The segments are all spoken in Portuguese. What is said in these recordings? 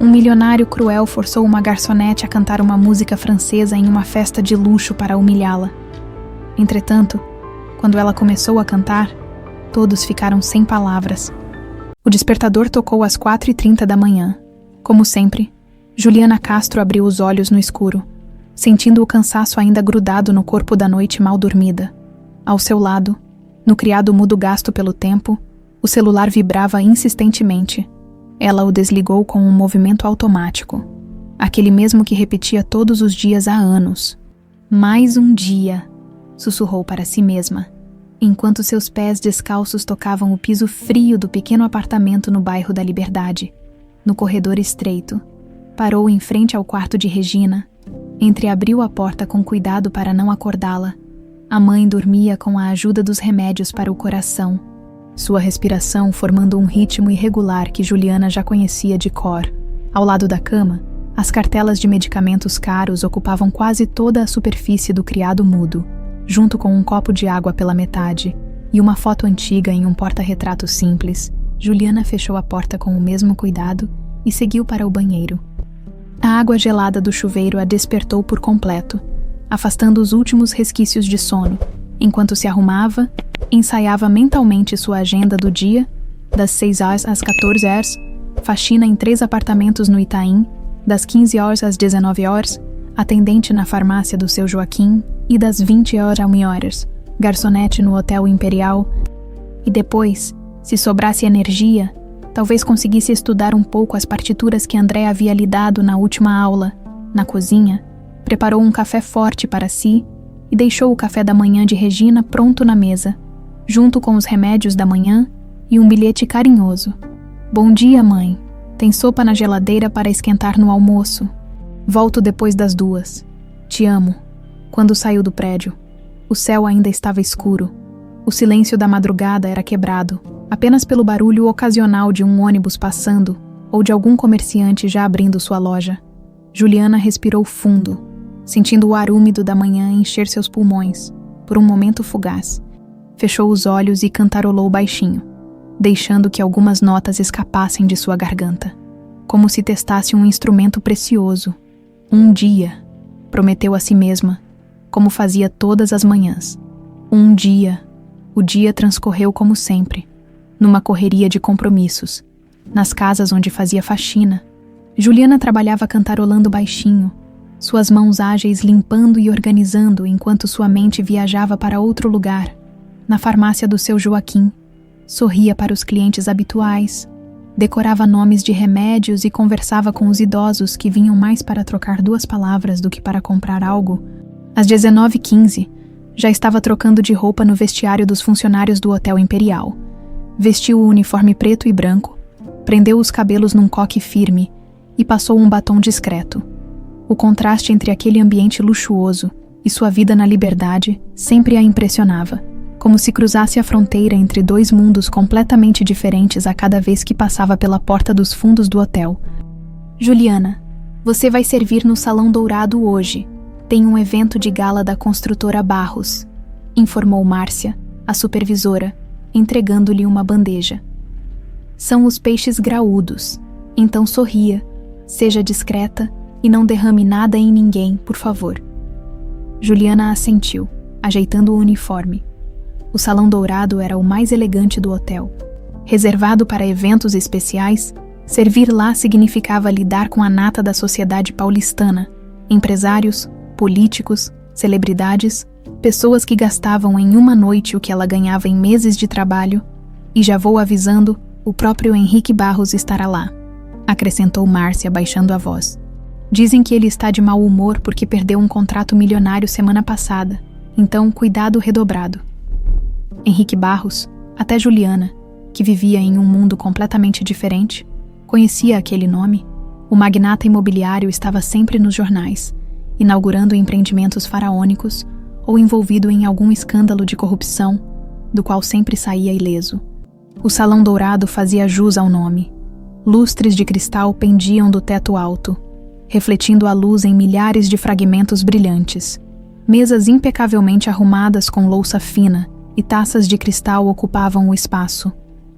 Um milionário cruel forçou uma garçonete a cantar uma música francesa em uma festa de luxo para humilhá-la. Entretanto, quando ela começou a cantar, todos ficaram sem palavras. O despertador tocou às 4h30 da manhã. Como sempre, Juliana Castro abriu os olhos no escuro, sentindo o cansaço ainda grudado no corpo da noite mal dormida. Ao seu lado, no criado mudo gasto pelo tempo, o celular vibrava insistentemente. Ela o desligou com um movimento automático, aquele mesmo que repetia todos os dias há anos. Mais um dia, sussurrou para si mesma, enquanto seus pés descalços tocavam o piso frio do pequeno apartamento no bairro da Liberdade. No corredor estreito, parou em frente ao quarto de Regina, entreabriu a porta com cuidado para não acordá-la. A mãe dormia com a ajuda dos remédios para o coração, sua respiração formando um ritmo irregular que Juliana já conhecia de cor. Ao lado da cama, as cartelas de medicamentos caros ocupavam quase toda a superfície do criado mudo, junto com um copo de água pela metade e uma foto antiga em um porta-retrato simples. Juliana fechou a porta com o mesmo cuidado e seguiu para o banheiro. A água gelada do chuveiro a despertou por completo, afastando os últimos resquícios de sono. Enquanto se arrumava, ensaiava mentalmente sua agenda do dia, das 6 horas às 14 horas, faxina em 3 apartamentos no Itaim, das 15 horas às 19 horas, atendente na farmácia do seu Joaquim, e das 20 horas a 1 horas, garçonete no Hotel Imperial. E depois, se sobrasse energia, talvez conseguisse estudar um pouco as partituras que André havia lhe dado na última aula. Na cozinha, preparou um café forte para si e deixou o café da manhã de Regina pronto na mesa, junto com os remédios da manhã e um bilhete carinhoso. Bom dia, mãe. Tem sopa na geladeira para esquentar no almoço. Volto depois das 2. Te amo. Quando saiu do prédio, o céu ainda estava escuro. O silêncio da madrugada era quebrado, apenas pelo barulho ocasional de um ônibus passando ou de algum comerciante já abrindo sua loja. Juliana respirou fundo, sentindo o ar úmido da manhã encher seus pulmões, por um momento fugaz. Fechou os olhos e cantarolou baixinho, deixando que algumas notas escapassem de sua garganta, como se testasse um instrumento precioso. Um dia, prometeu a si mesma, como fazia todas as manhãs. Um dia. O dia transcorreu como sempre, numa correria de compromissos, nas casas onde fazia faxina. Juliana trabalhava cantarolando baixinho, suas mãos ágeis limpando e organizando enquanto sua mente viajava para outro lugar. Na farmácia do seu Joaquim, sorria para os clientes habituais, decorava nomes de remédios e conversava com os idosos que vinham mais para trocar 2 palavras do que para comprar algo. Às 19h15, já estava trocando de roupa no vestiário dos funcionários do Hotel Imperial. Vestiu o uniforme preto e branco, prendeu os cabelos num coque firme e passou um batom discreto. O contraste entre aquele ambiente luxuoso e sua vida na Liberdade sempre a impressionava, como se cruzasse a fronteira entre 2 mundos completamente diferentes a cada vez que passava pela porta dos fundos do hotel. Juliana, você vai servir no Salão Dourado hoje. Tem um evento de gala da construtora Barros, informou Márcia, a supervisora, entregando-lhe uma bandeja. São os peixes graúdos, então sorria, seja discreta e não derrame nada em ninguém, por favor. Juliana assentiu, ajeitando o uniforme. O Salão Dourado era o mais elegante do hotel. Reservado para eventos especiais, servir lá significava lidar com a nata da sociedade paulistana, empresários, políticos, celebridades, pessoas que gastavam em uma noite o que ela ganhava em meses de trabalho, e já vou avisando, o próprio Henrique Barros estará lá, acrescentou Márcia baixando a voz. Dizem que ele está de mau humor porque perdeu um contrato milionário semana passada, então cuidado redobrado. Henrique Barros, até Juliana, que vivia em um mundo completamente diferente, conhecia aquele nome. O magnata imobiliário estava sempre nos jornais, inaugurando empreendimentos faraônicos ou envolvido em algum escândalo de corrupção, do qual sempre saía ileso. O Salão Dourado fazia jus ao nome. Lustres de cristal pendiam do teto alto, refletindo a luz em milhares de fragmentos brilhantes. Mesas impecavelmente arrumadas com louça fina e taças de cristal ocupavam o espaço.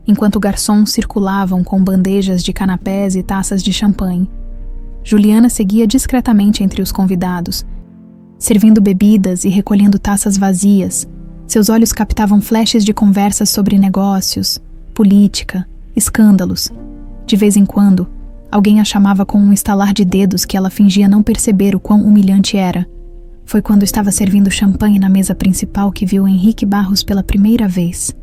enquanto garçons circulavam com bandejas de canapés e taças de champanhe. Juliana seguia discretamente entre os convidados, servindo bebidas e recolhendo taças vazias. Seus olhos captavam flashes de conversas sobre negócios, política, escândalos. De vez em quando, alguém a chamava com um estalar de dedos que ela fingia não perceber o quão humilhante era. Foi quando estava servindo champanhe na mesa principal que viu Henrique Barros pela primeira vez.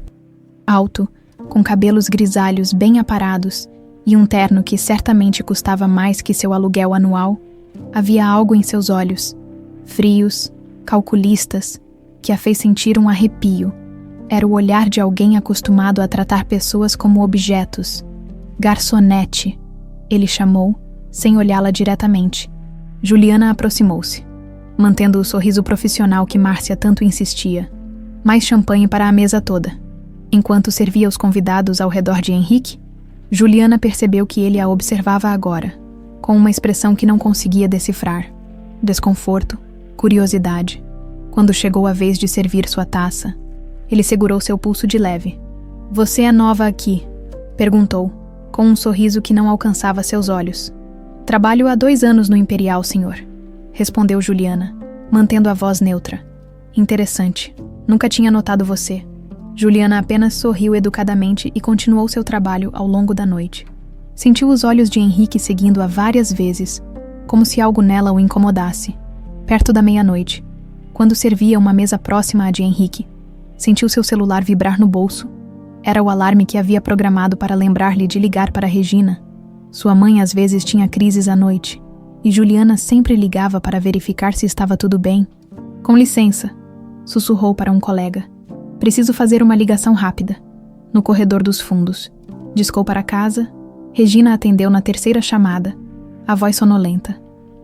Alto, com cabelos grisalhos bem aparados e um terno que certamente custava mais que seu aluguel anual, havia algo em seus olhos, frios, calculistas, que a fez sentir um arrepio. Era o olhar de alguém acostumado a tratar pessoas como objetos. Garçonete, ele chamou, sem olhá-la diretamente. Juliana aproximou-se, mantendo o sorriso profissional que Márcia tanto insistia. Mais champanhe para a mesa toda. Enquanto servia os convidados ao redor de Henrique, Juliana percebeu que ele a observava agora, com uma expressão que não conseguia decifrar. Desconforto, curiosidade. Quando chegou a vez de servir sua taça, ele segurou seu pulso de leve. "Você é nova aqui?" perguntou, com um sorriso que não alcançava seus olhos. "Trabalho há 2 anos no Imperial, senhor", respondeu Juliana, mantendo a voz neutra. "Interessante. Nunca tinha notado você." Juliana apenas sorriu educadamente e continuou seu trabalho ao longo da noite. Sentiu os olhos de Henrique seguindo-a várias vezes, como se algo nela o incomodasse. Perto da meia-noite, quando servia uma mesa próxima à de Henrique, sentiu seu celular vibrar no bolso. Era o alarme que havia programado para lembrar-lhe de ligar para Regina. Sua mãe às vezes tinha crises à noite, e Juliana sempre ligava para verificar se estava tudo bem. "Com licença", sussurrou para um colega. "Preciso fazer uma ligação rápida." No corredor dos fundos. Discou para casa. Regina atendeu na 3ª chamada, a voz sonolenta.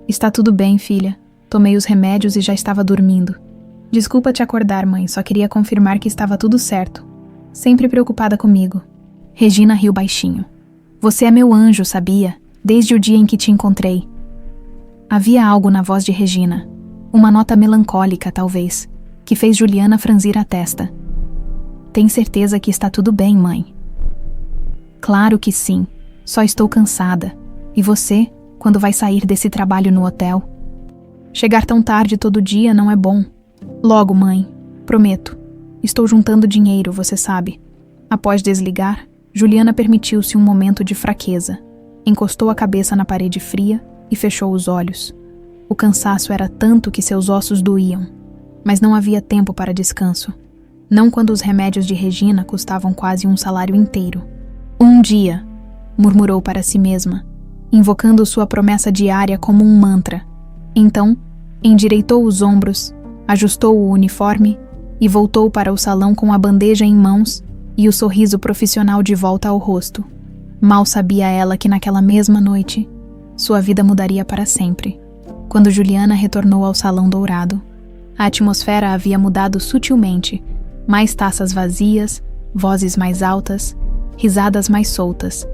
"Está tudo bem, filha. Tomei os remédios e já estava dormindo." "Desculpa te acordar, mãe. Só queria confirmar que estava tudo certo. Sempre preocupada comigo." Regina riu baixinho. "Você é meu anjo, sabia? Desde o dia em que te encontrei." Havia algo na voz de Regina, uma nota melancólica, talvez, que fez Juliana franzir a testa. "Tem certeza que está tudo bem, mãe?" "Claro que sim. Só estou cansada. E você, quando vai sair desse trabalho no hotel?" "Chegar tão tarde todo dia não é bom." "Logo, mãe. Prometo. Estou juntando dinheiro, você sabe." Após desligar, Juliana permitiu-se um momento de fraqueza. Encostou a cabeça na parede fria e fechou os olhos. O cansaço era tanto que seus ossos doíam. Mas não havia tempo para descanso. Não quando os remédios de Regina custavam quase um salário inteiro. "Um dia", murmurou para si mesma, invocando sua promessa diária como um mantra. Então, endireitou os ombros, ajustou o uniforme e voltou para o salão com a bandeja em mãos e o sorriso profissional de volta ao rosto. Mal sabia ela que naquela mesma noite, sua vida mudaria para sempre. Quando Juliana retornou ao salão dourado, a atmosfera havia mudado sutilmente. Mais taças vazias, vozes mais altas, risadas mais soltas.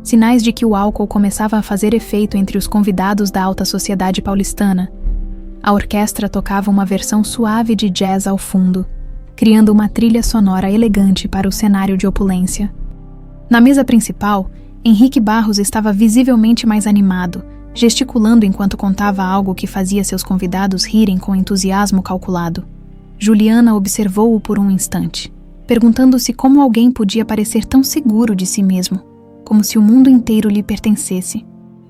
Sinais de que o álcool começava a fazer efeito entre os convidados da alta sociedade paulistana. A orquestra tocava uma versão suave de jazz ao fundo, criando uma trilha sonora elegante para o cenário de opulência. Na mesa principal, Henrique Barros estava visivelmente mais animado, gesticulando enquanto contava algo que fazia seus convidados rirem com entusiasmo calculado. Juliana observou-o por um instante, perguntando-se como alguém podia parecer tão seguro de si mesmo, como se o mundo inteiro lhe pertencesse.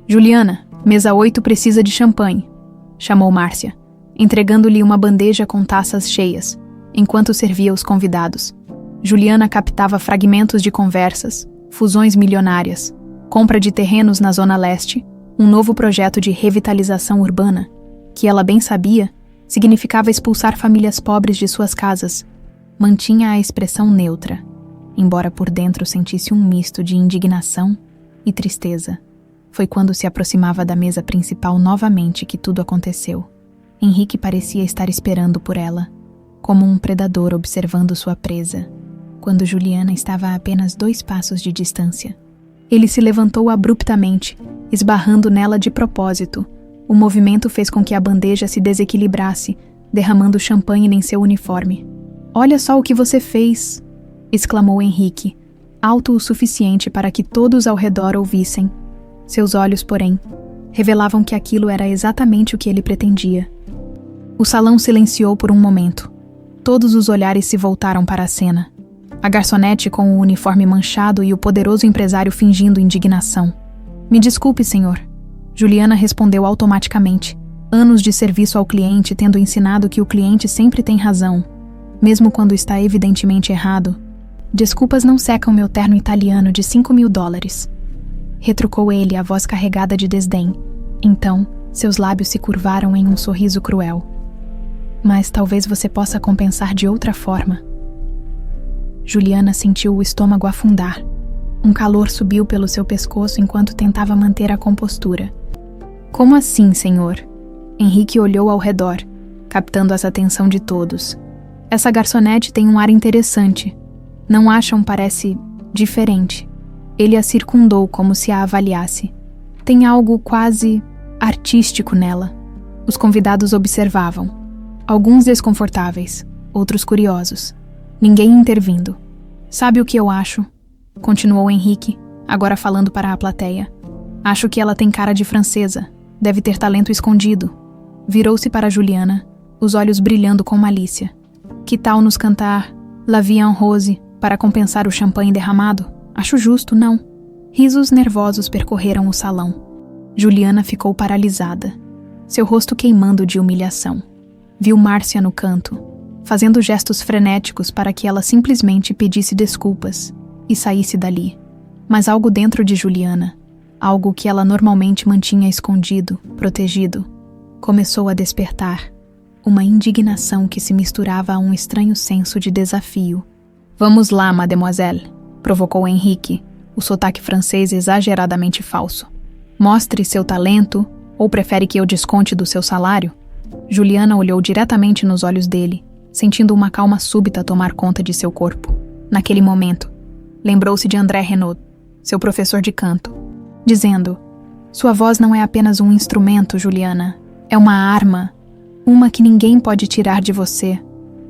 "Juliana, mesa 8 precisa de champanhe", chamou Márcia, entregando-lhe uma bandeja com taças cheias, enquanto servia os convidados. Juliana captava fragmentos de conversas, fusões milionárias, compra de terrenos na Zona Leste, um novo projeto de revitalização urbana, que ela bem sabia, significava expulsar famílias pobres de suas casas. Mantinha a expressão neutra, embora por dentro sentisse um misto de indignação e tristeza. Foi quando se aproximava da mesa principal novamente que tudo aconteceu. Henrique parecia estar esperando por ela, como um predador observando sua presa, quando Juliana estava a apenas 2 passos de distância. Ele se levantou abruptamente, esbarrando nela de propósito. O movimento fez com que a bandeja se desequilibrasse, derramando champanhe em seu uniforme. "Olha só o que você fez!" exclamou Henrique, alto o suficiente para que todos ao redor ouvissem. Seus olhos, porém, revelavam que aquilo era exatamente o que ele pretendia. O salão silenciou por um momento. Todos os olhares se voltaram para a cena. A garçonete com o uniforme manchado e o poderoso empresário fingindo indignação. Me desculpe, senhor. Juliana respondeu automaticamente. Anos de serviço ao cliente tendo ensinado que o cliente sempre tem razão, mesmo quando está evidentemente errado. Desculpas não secam meu terno italiano de $5.000. Retrucou ele, a voz carregada de desdém. Então, seus lábios se curvaram em um sorriso cruel. Mas talvez você possa compensar de outra forma. Juliana sentiu o estômago afundar. Um calor subiu pelo seu pescoço enquanto tentava manter a compostura. Como assim, senhor? Henrique olhou ao redor, captando essa atenção de todos. Essa garçonete tem um ar interessante. Não acham parece diferente? Ele a circundou como se a avaliasse. Tem algo quase artístico nela. Os convidados observavam. Alguns desconfortáveis, outros curiosos. Ninguém intervindo. Sabe o que eu acho? Continuou Henrique, agora falando para a plateia. Acho que ela tem cara de francesa. Deve ter talento escondido. Virou-se para Juliana, os olhos brilhando com malícia. Que tal nos cantar La Vie en Rose para compensar o champanhe derramado? Acho justo, não? Risos nervosos percorreram o salão. Juliana ficou paralisada, seu rosto queimando de humilhação. Viu Márcia no canto, fazendo gestos frenéticos para que ela simplesmente pedisse desculpas e saísse dali. Mas algo dentro de Juliana, algo que ela normalmente mantinha escondido, protegido, começou a despertar. Uma indignação que se misturava a um estranho senso de desafio. Vamos lá, mademoiselle, provocou Henrique, o sotaque francês exageradamente falso. Mostre seu talento, ou prefere que eu desconte do seu salário? Juliana olhou diretamente nos olhos dele, sentindo uma calma súbita tomar conta de seu corpo. Naquele momento, lembrou-se de André Renaud, seu professor de canto, dizendo: sua voz não é apenas um instrumento, Juliana, é uma arma, uma que ninguém pode tirar de você.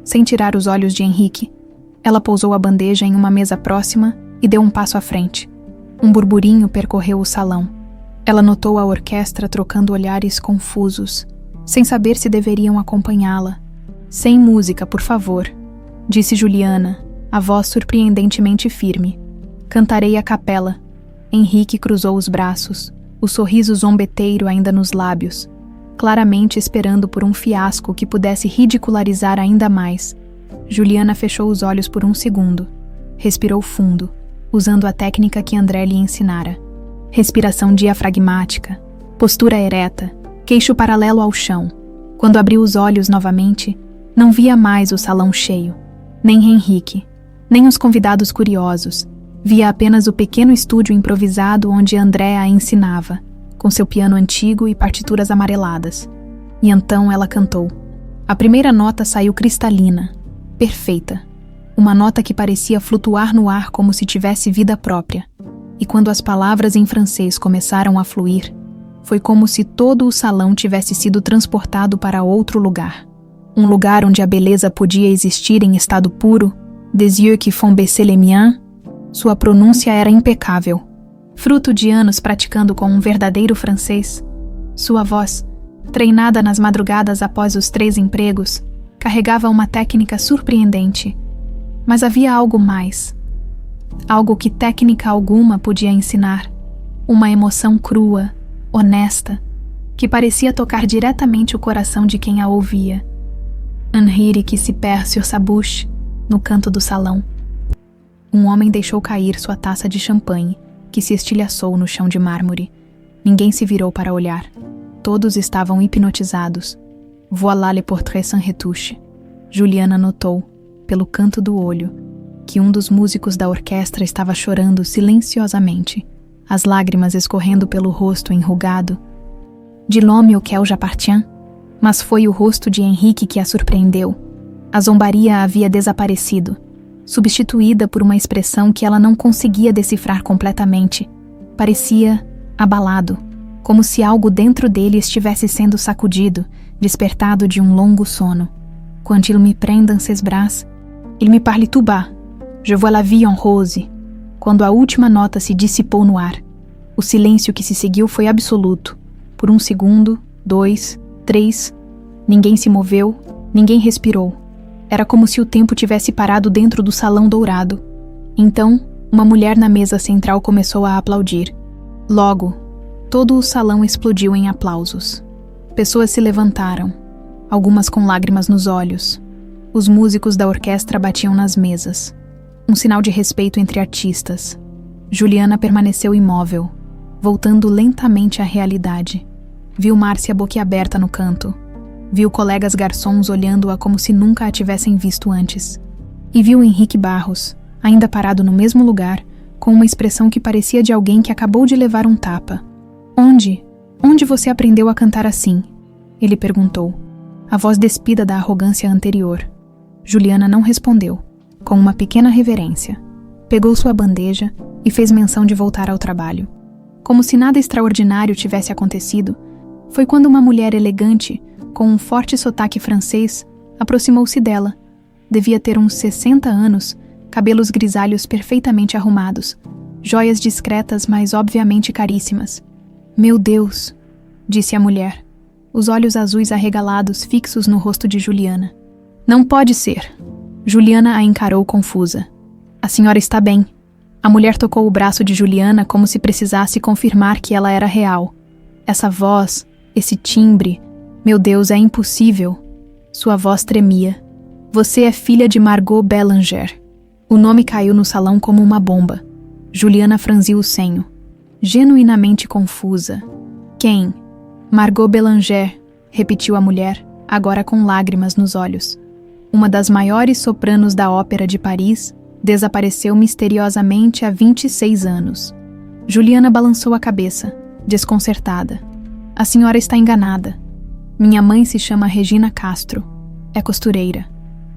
Sem tirar os olhos de Henrique, ela pousou a bandeja em uma mesa próxima e deu um passo à frente. Um burburinho percorreu o salão. Ela notou a orquestra trocando olhares confusos, sem saber se deveriam acompanhá-la. Sem música, por favor, disse Juliana, a voz surpreendentemente firme. Cantarei a capela. Henrique cruzou os braços, o sorriso zombeteiro ainda nos lábios, claramente esperando por um fiasco que pudesse ridicularizar ainda mais. Juliana fechou os olhos por um segundo. Respirou fundo, usando a técnica que André lhe ensinara. Respiração diafragmática, postura ereta, queixo paralelo ao chão. Quando abriu os olhos novamente, não via mais o salão cheio, nem Henrique, nem os convidados curiosos. Via apenas o pequeno estúdio improvisado onde André a ensinava, com seu piano antigo e partituras amareladas. E então ela cantou. A primeira nota saiu cristalina, perfeita. Uma nota que parecia flutuar no ar como se tivesse vida própria. E quando as palavras em francês começaram a fluir, foi como se todo o salão tivesse sido transportado para outro lugar. Um lugar onde a beleza podia existir em estado puro, des yeux qui font baisser les miens. Sua pronúncia era impecável. Fruto de anos praticando com um verdadeiro francês. Sua voz, treinada nas madrugadas após os 3 empregos, carregava uma técnica surpreendente. Mas havia algo mais. Algo que técnica alguma podia ensinar. Uma emoção crua, honesta, que parecia tocar diretamente o coração de quem a ouvia. Un rire qui se perd sur sa bouche, no canto do salão. Um homem deixou cair sua taça de champanhe, que se estilhaçou no chão de mármore. Ninguém se virou para olhar. Todos estavam hipnotizados. Voilà le portrait sans retouche. Juliana notou, pelo canto do olho, que um dos músicos da orquestra estava chorando silenciosamente, as lágrimas escorrendo pelo rosto enrugado. De l'homme auquel j'appartiens. Mas foi o rosto de Henrique que a surpreendeu. A zombaria havia desaparecido, substituída por uma expressão que ela não conseguia decifrar completamente. Parecia abalado, como se algo dentro dele estivesse sendo sacudido, despertado de um longo sono. Quand il me prend dans ses bras, il me parle tout bas. Je vois la vie en rose. Quando a última nota se dissipou no ar, o silêncio que se seguiu foi absoluto. Por 1 segundo, 2, 3, ninguém se moveu, ninguém respirou. Era como se o tempo tivesse parado dentro do salão dourado. Então, uma mulher na mesa central começou a aplaudir. Logo, todo o salão explodiu em aplausos. Pessoas se levantaram, algumas com lágrimas nos olhos. Os músicos da orquestra batiam nas mesas. Um sinal de respeito entre artistas. Juliana permaneceu imóvel, voltando lentamente à realidade. Viu Márcia boquiaberta no canto. Viu colegas garçons olhando-a como se nunca a tivessem visto antes. E viu Henrique Barros, ainda parado no mesmo lugar, com uma expressão que parecia de alguém que acabou de levar um tapa. Onde você aprendeu a cantar assim? Ele perguntou, a voz despida da arrogância anterior. Juliana não respondeu, com uma pequena reverência. Pegou sua bandeja e fez menção de voltar ao trabalho. Como se nada extraordinário tivesse acontecido, foi quando uma mulher elegante, com um forte sotaque francês, aproximou-se dela. Devia ter uns 60 anos, cabelos grisalhos perfeitamente arrumados, joias discretas, mas obviamente caríssimas. Meu Deus, disse a mulher, os olhos azuis arregalados fixos no rosto de Juliana. Não pode ser. Juliana a encarou confusa. A senhora está bem. A mulher tocou o braço de Juliana como se precisasse confirmar que ela era real. Essa voz, esse timbre, meu Deus, é impossível. Sua voz tremia. Você é filha de Margot Bélanger. O nome caiu no salão como uma bomba. Juliana franziu o senho. Genuinamente confusa. Quem? Margot Bélanger, repetiu a mulher, agora com lágrimas nos olhos. Uma das maiores sopranos da Ópera de Paris desapareceu misteriosamente há 26 anos. Juliana balançou a cabeça, desconcertada. A senhora está enganada. Minha mãe se chama Regina Castro. É costureira.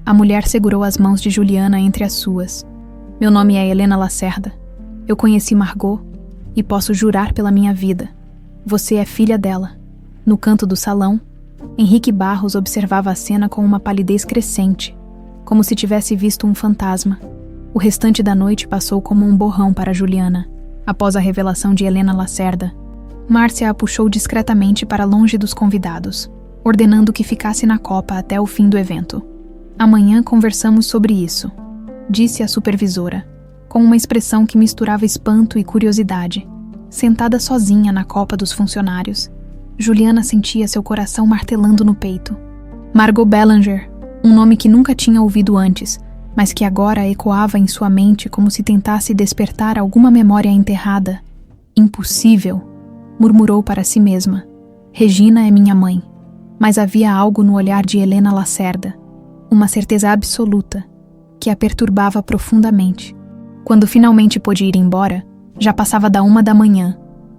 A mulher segurou as mãos de Juliana entre as suas. Meu nome é Helena Lacerda. Eu conheci Margot e posso jurar pela minha vida. Você é filha dela. No canto do salão, Henrique Barros observava a cena com uma palidez crescente, como se tivesse visto um fantasma. O restante da noite passou como um borrão para Juliana. Após a revelação de Helena Lacerda, Márcia a puxou discretamente para longe dos convidados, ordenando que ficasse na copa até o fim do evento. Amanhã conversamos sobre isso, disse a supervisora, com uma expressão que misturava espanto e curiosidade. Sentada sozinha na copa dos funcionários, Juliana sentia seu coração martelando no peito. Margot Bélanger, um nome que nunca tinha ouvido antes, mas que agora ecoava em sua mente como se tentasse despertar alguma memória enterrada. Impossível, murmurou para si mesma. Regina é minha mãe. Mas havia algo no olhar de Helena Lacerda, uma certeza absoluta, que a perturbava profundamente. Quando finalmente pôde ir embora, já passava da 1 da manhã.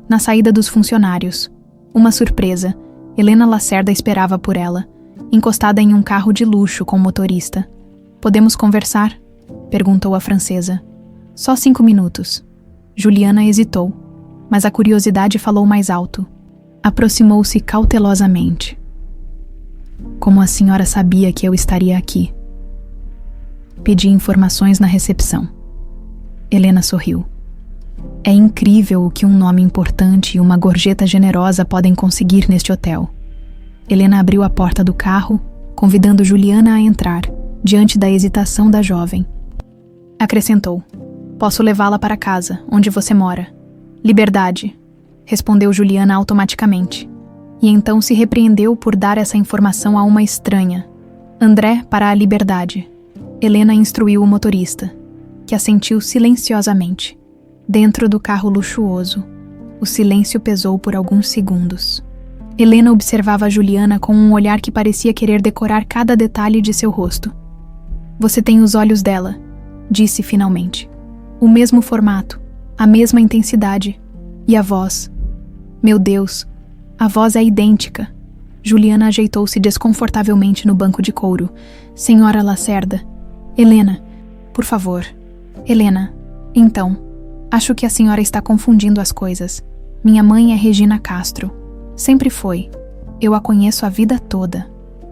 Na saída dos funcionários, uma surpresa, Helena Lacerda esperava por ela, encostada em um carro de luxo com motorista. Podemos conversar? Perguntou a francesa. Só 5 minutos. Juliana hesitou, mas a curiosidade falou mais alto. Aproximou-se cautelosamente. Como a senhora sabia que eu estaria aqui? Pedi informações na recepção. Helena sorriu. É incrível o que um nome importante e uma gorjeta generosa podem conseguir neste hotel. Helena abriu a porta do carro, convidando Juliana a entrar, diante da hesitação da jovem. Acrescentou: posso levá-la para casa, onde você mora. Liberdade, respondeu Juliana automaticamente. E então se repreendeu por dar essa informação a uma estranha. André para a liberdade. Helena instruiu o motorista, que assentiu silenciosamente. Dentro do carro luxuoso, o silêncio pesou por alguns segundos. Helena observava Juliana com um olhar que parecia querer decorar cada detalhe de seu rosto. Você tem os olhos dela, disse finalmente. O mesmo formato, a mesma intensidade. E a voz. Meu Deus, a voz é idêntica. Juliana ajeitou-se desconfortavelmente no banco de couro. Senhora Lacerda. Helena, por favor. Helena, então, acho que a senhora está confundindo as coisas. Minha mãe é Regina Castro. Sempre foi. Eu a conheço a vida toda.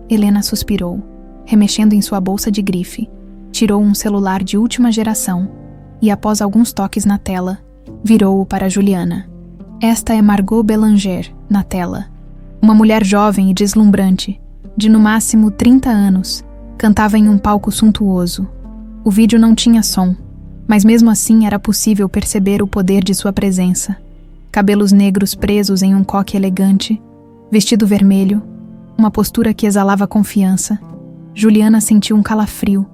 Helena suspirou, remexendo em sua bolsa de grife. Tirou um celular de última geração. e após alguns toques na tela, virou-o para Juliana. Esta é Margot Bélanger, na tela. Uma mulher jovem e deslumbrante, de no máximo 30 anos, cantava em um palco suntuoso. O vídeo não tinha som, mas mesmo assim era possível perceber o poder de sua presença. Cabelos negros presos em um coque elegante, vestido vermelho, uma postura que exalava confiança. Juliana sentiu um calafrio.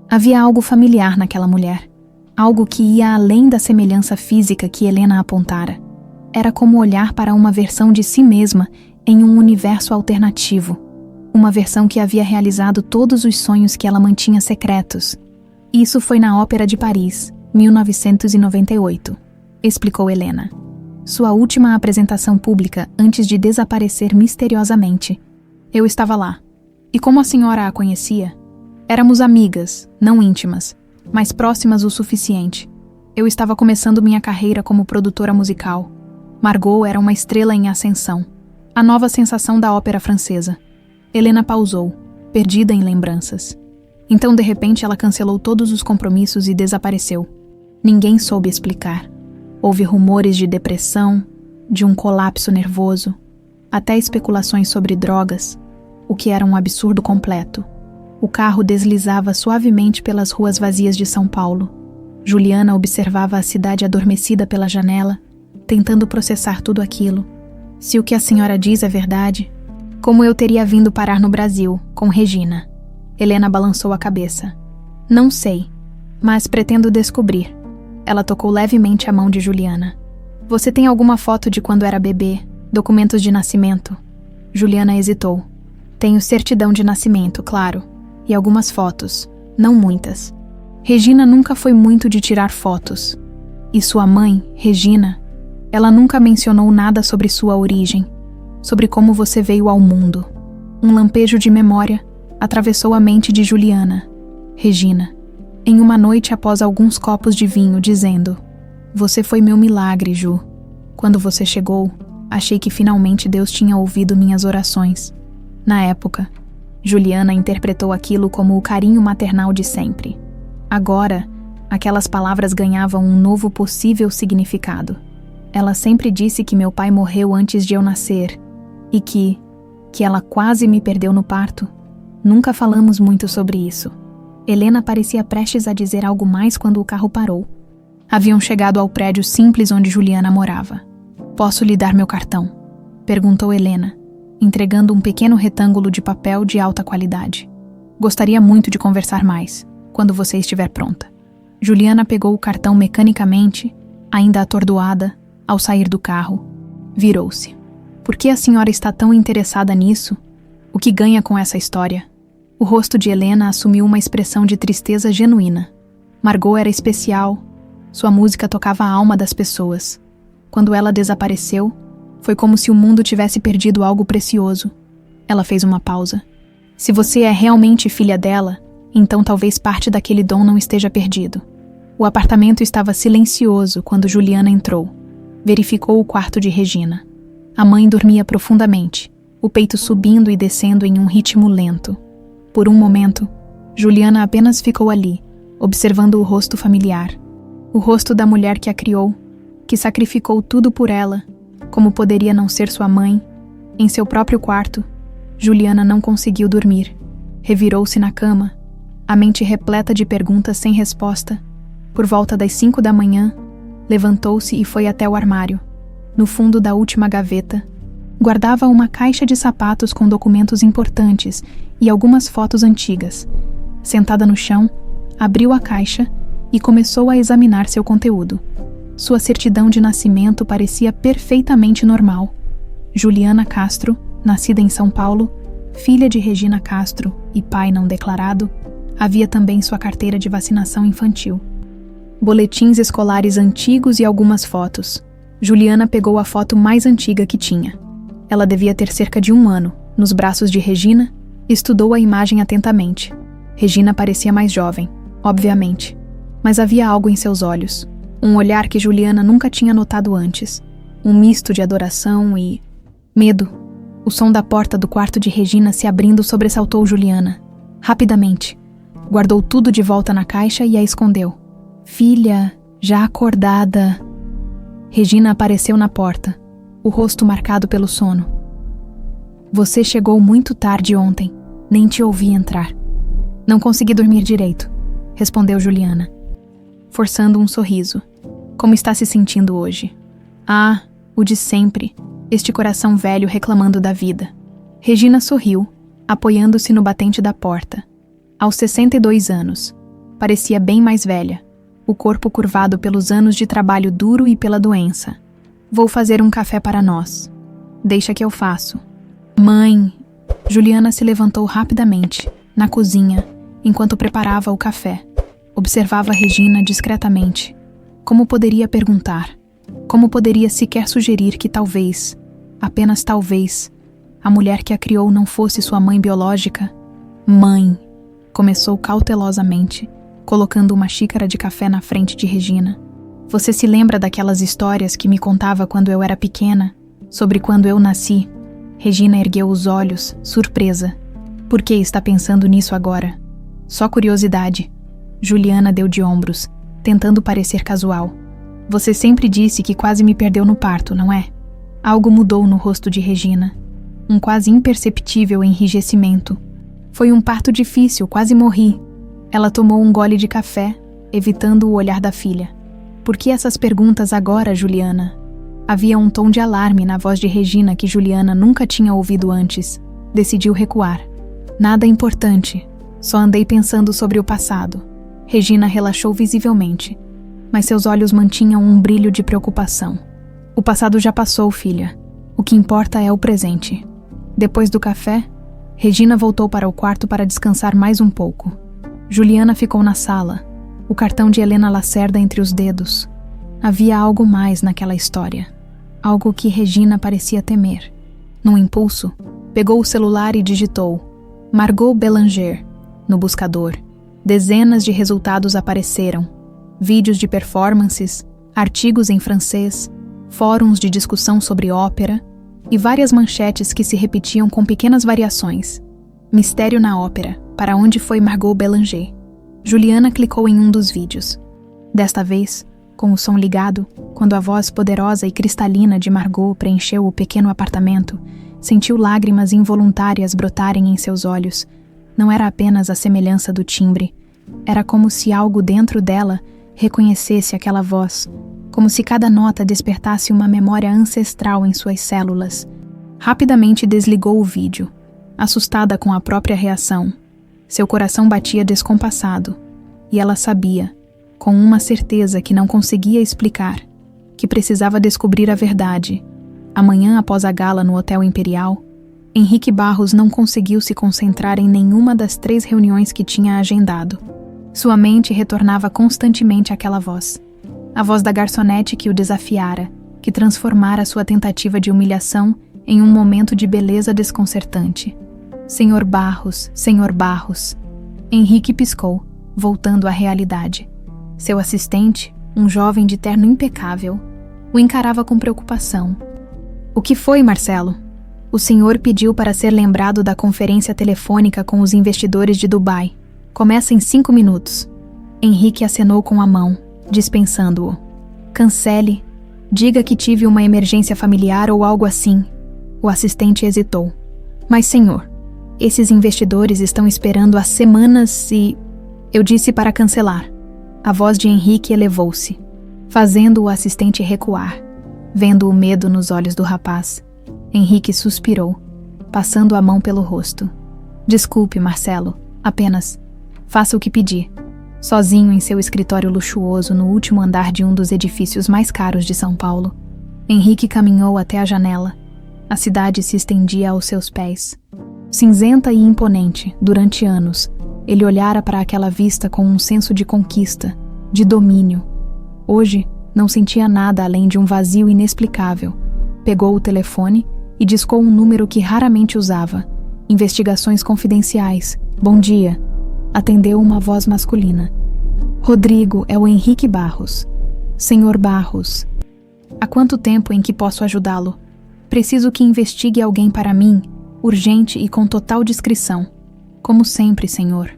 Havia algo familiar naquela mulher. Algo que ia além da semelhança física que Helena apontara. Era como olhar para uma versão de si mesma em um universo alternativo. Uma versão que havia realizado todos os sonhos que ela mantinha secretos. Isso foi na Ópera de Paris, 1998, explicou Helena. Sua última apresentação pública antes de desaparecer misteriosamente. Eu estava lá. E como a senhora a conhecia? Éramos amigas, não íntimas, mas próximas o suficiente. Eu estava começando minha carreira como produtora musical. Margot era uma estrela em ascensão. A nova sensação da ópera francesa. Helena pausou, perdida em lembranças. Então, de repente, ela cancelou todos os compromissos e desapareceu. Ninguém soube explicar. Houve rumores de depressão, de um colapso nervoso, até especulações sobre drogas, o que era um absurdo completo. O carro deslizava suavemente pelas ruas vazias de São Paulo. Juliana observava a cidade adormecida pela janela, tentando processar tudo aquilo. Se o que a senhora diz é verdade, como eu teria vindo parar no Brasil, com Regina? Helena balançou a cabeça. Não sei, mas pretendo descobrir. Ela tocou levemente a mão de Juliana. Você tem alguma foto de quando era bebê? Documentos de nascimento? Juliana hesitou. Tenho certidão de nascimento, claro. E algumas fotos, não muitas. Regina nunca foi muito de tirar fotos. E sua mãe, Regina, ela nunca mencionou nada sobre sua origem, sobre como você veio ao mundo. Um lampejo de memória atravessou a mente de Juliana. Regina, em uma noite após alguns copos de vinho, dizendo: Você foi meu milagre, Ju. Quando você chegou, achei que finalmente Deus tinha ouvido minhas orações. Na época, Juliana interpretou aquilo como o carinho maternal de sempre. Agora, aquelas palavras ganhavam um novo possível significado. Ela sempre disse que meu pai morreu antes de eu nascer e que ela quase me perdeu no parto. Nunca falamos muito sobre isso. Helena parecia prestes a dizer algo mais quando o carro parou. Haviam chegado ao prédio simples onde Juliana morava. Posso lhe dar meu cartão? Perguntou Helena, entregando um pequeno retângulo de papel de alta qualidade. Gostaria muito de conversar mais, quando você estiver pronta. Juliana pegou o cartão mecanicamente, ainda atordoada, ao sair do carro. Virou-se. Por que a senhora está tão interessada nisso? O que ganha com essa história? O rosto de Helena assumiu uma expressão de tristeza genuína. Margot era especial. Sua música tocava a alma das pessoas. Quando ela desapareceu, foi como se o mundo tivesse perdido algo precioso. Ela fez uma pausa. Se você é realmente filha dela, então talvez parte daquele dom não esteja perdido. O apartamento estava silencioso quando Juliana entrou. Verificou o quarto de Regina. A mãe dormia profundamente, o peito subindo e descendo em um ritmo lento. Por um momento, Juliana apenas ficou ali, observando o rosto familiar. O rosto da mulher que a criou, que sacrificou tudo por ela, como poderia não ser sua mãe. Em seu próprio quarto, Juliana não conseguiu dormir. Revirou-se na cama, a mente repleta de perguntas sem resposta. Por volta das 5 da manhã, levantou-se e foi até o armário. No fundo da última gaveta, guardava uma caixa de sapatos com documentos importantes e algumas fotos antigas. Sentada no chão, abriu a caixa e começou a examinar seu conteúdo. Sua certidão de nascimento parecia perfeitamente normal. Juliana Castro, nascida em São Paulo, filha de Regina Castro e pai não declarado, havia também sua carteira de vacinação infantil. Boletins escolares antigos e algumas fotos. Juliana pegou a foto mais antiga que tinha. Ela devia ter cerca de 1 ano, nos braços de Regina, e estudou a imagem atentamente. Regina parecia mais jovem, obviamente, mas havia algo em seus olhos, um olhar que Juliana nunca tinha notado antes, um misto de adoração e medo. O som da porta do quarto de Regina se abrindo sobressaltou Juliana. Rapidamente, guardou tudo de volta na caixa e a escondeu. Filha, Já acordada. Regina apareceu na porta, o rosto marcado pelo sono. Você chegou muito tarde ontem. Nem te ouvi entrar. Não consegui dormir direito, respondeu Juliana, forçando um sorriso. Como está se sentindo hoje? Ah, o de sempre, este coração velho reclamando da vida. Regina sorriu, apoiando-se no batente da porta. Aos 62 anos, parecia bem mais velha, o corpo curvado pelos anos de trabalho duro e pela doença. Vou fazer um café para nós. Deixa que eu faço. Mãe! Juliana se levantou rapidamente, na cozinha, enquanto preparava o café. Observava Regina discretamente. Como poderia perguntar? Como poderia sequer sugerir que talvez, apenas talvez, a mulher que a criou não fosse sua mãe biológica? Mãe! Começou cautelosamente, colocando uma xícara de café na frente de Regina. Você se lembra daquelas histórias que me contava quando eu era pequena, sobre quando eu nasci? Regina ergueu os olhos, surpresa. Por que está pensando nisso agora? Só curiosidade. Juliana deu de ombros, tentando parecer casual. Você sempre disse que quase me perdeu no parto, não é? Algo mudou no rosto de Regina. Um quase imperceptível enrijecimento. Foi um parto difícil, quase morri. Ela tomou um gole de café, evitando o olhar da filha. Por que essas perguntas agora, Juliana? Havia um tom de alarme na voz de Regina que Juliana nunca tinha ouvido antes. Decidiu recuar. Nada importante. Só andei pensando sobre o passado. Regina relaxou visivelmente, mas seus olhos mantinham um brilho de preocupação. O passado já passou, filha. O que importa é o presente. Depois do café, Regina voltou para o quarto para descansar mais um pouco. Juliana ficou na sala, o cartão de Helena Lacerda entre os dedos. Havia algo mais naquela história. Algo que Regina parecia temer. Num impulso, pegou o celular e digitou Margot Belanger no buscador. Dezenas de resultados apareceram. Vídeos de performances, artigos em francês, fóruns de discussão sobre ópera e várias manchetes que se repetiam com pequenas variações. Mistério na ópera, para onde foi Margot Belanger? Juliana clicou em um dos vídeos. Desta vez, com o som ligado, quando a voz poderosa e cristalina de Margot preencheu o pequeno apartamento, sentiu lágrimas involuntárias brotarem em seus olhos. Não era apenas a semelhança do timbre. Era como se algo dentro dela reconhecesse aquela voz, como se cada nota despertasse uma memória ancestral em suas células. Rapidamente desligou o vídeo, assustada com a própria reação. Seu coração batia descompassado, e ela sabia, com uma certeza que não conseguia explicar, que precisava descobrir a verdade. Amanhã, após a gala no Hotel Imperial, Henrique Barros não conseguiu se concentrar em nenhuma das 3 reuniões que tinha agendado. Sua mente retornava constantemente àquela voz. A voz da garçonete que o desafiara, que transformara sua tentativa de humilhação em um momento de beleza desconcertante. Senhor Barros, Senhor Barros. Henrique piscou, voltando à realidade. Seu assistente, um jovem de terno impecável, o encarava com preocupação. O que foi, Marcelo? O senhor pediu para ser lembrado da conferência telefônica com os investidores de Dubai. Começa em 5 minutos. Henrique acenou com a mão, dispensando-o. Cancele. Diga que tive uma emergência familiar ou algo assim. O assistente hesitou. Mas, senhor, esses investidores estão esperando há semanas e... Eu disse para cancelar. A voz de Henrique elevou-se, fazendo o assistente recuar. Vendo o medo nos olhos do rapaz, Henrique suspirou, passando a mão pelo rosto. Desculpe, Marcelo, apenas faça o que pedi. Sozinho em seu escritório luxuoso no último andar de um dos edifícios mais caros de São Paulo, Henrique caminhou até a janela. A cidade se estendia aos seus pés. Cinzenta e imponente, durante anos, ele olhara para aquela vista com um senso de conquista, de domínio. Hoje, não sentia nada além de um vazio inexplicável. Pegou o telefone e discou um número que raramente usava. Investigações confidenciais. Bom dia. Atendeu uma voz masculina. Rodrigo, é o Henrique Barros. Senhor Barros. Há quanto tempo em que posso ajudá-lo? Preciso que investigue alguém para mim, urgente e com total discrição. Como sempre, senhor.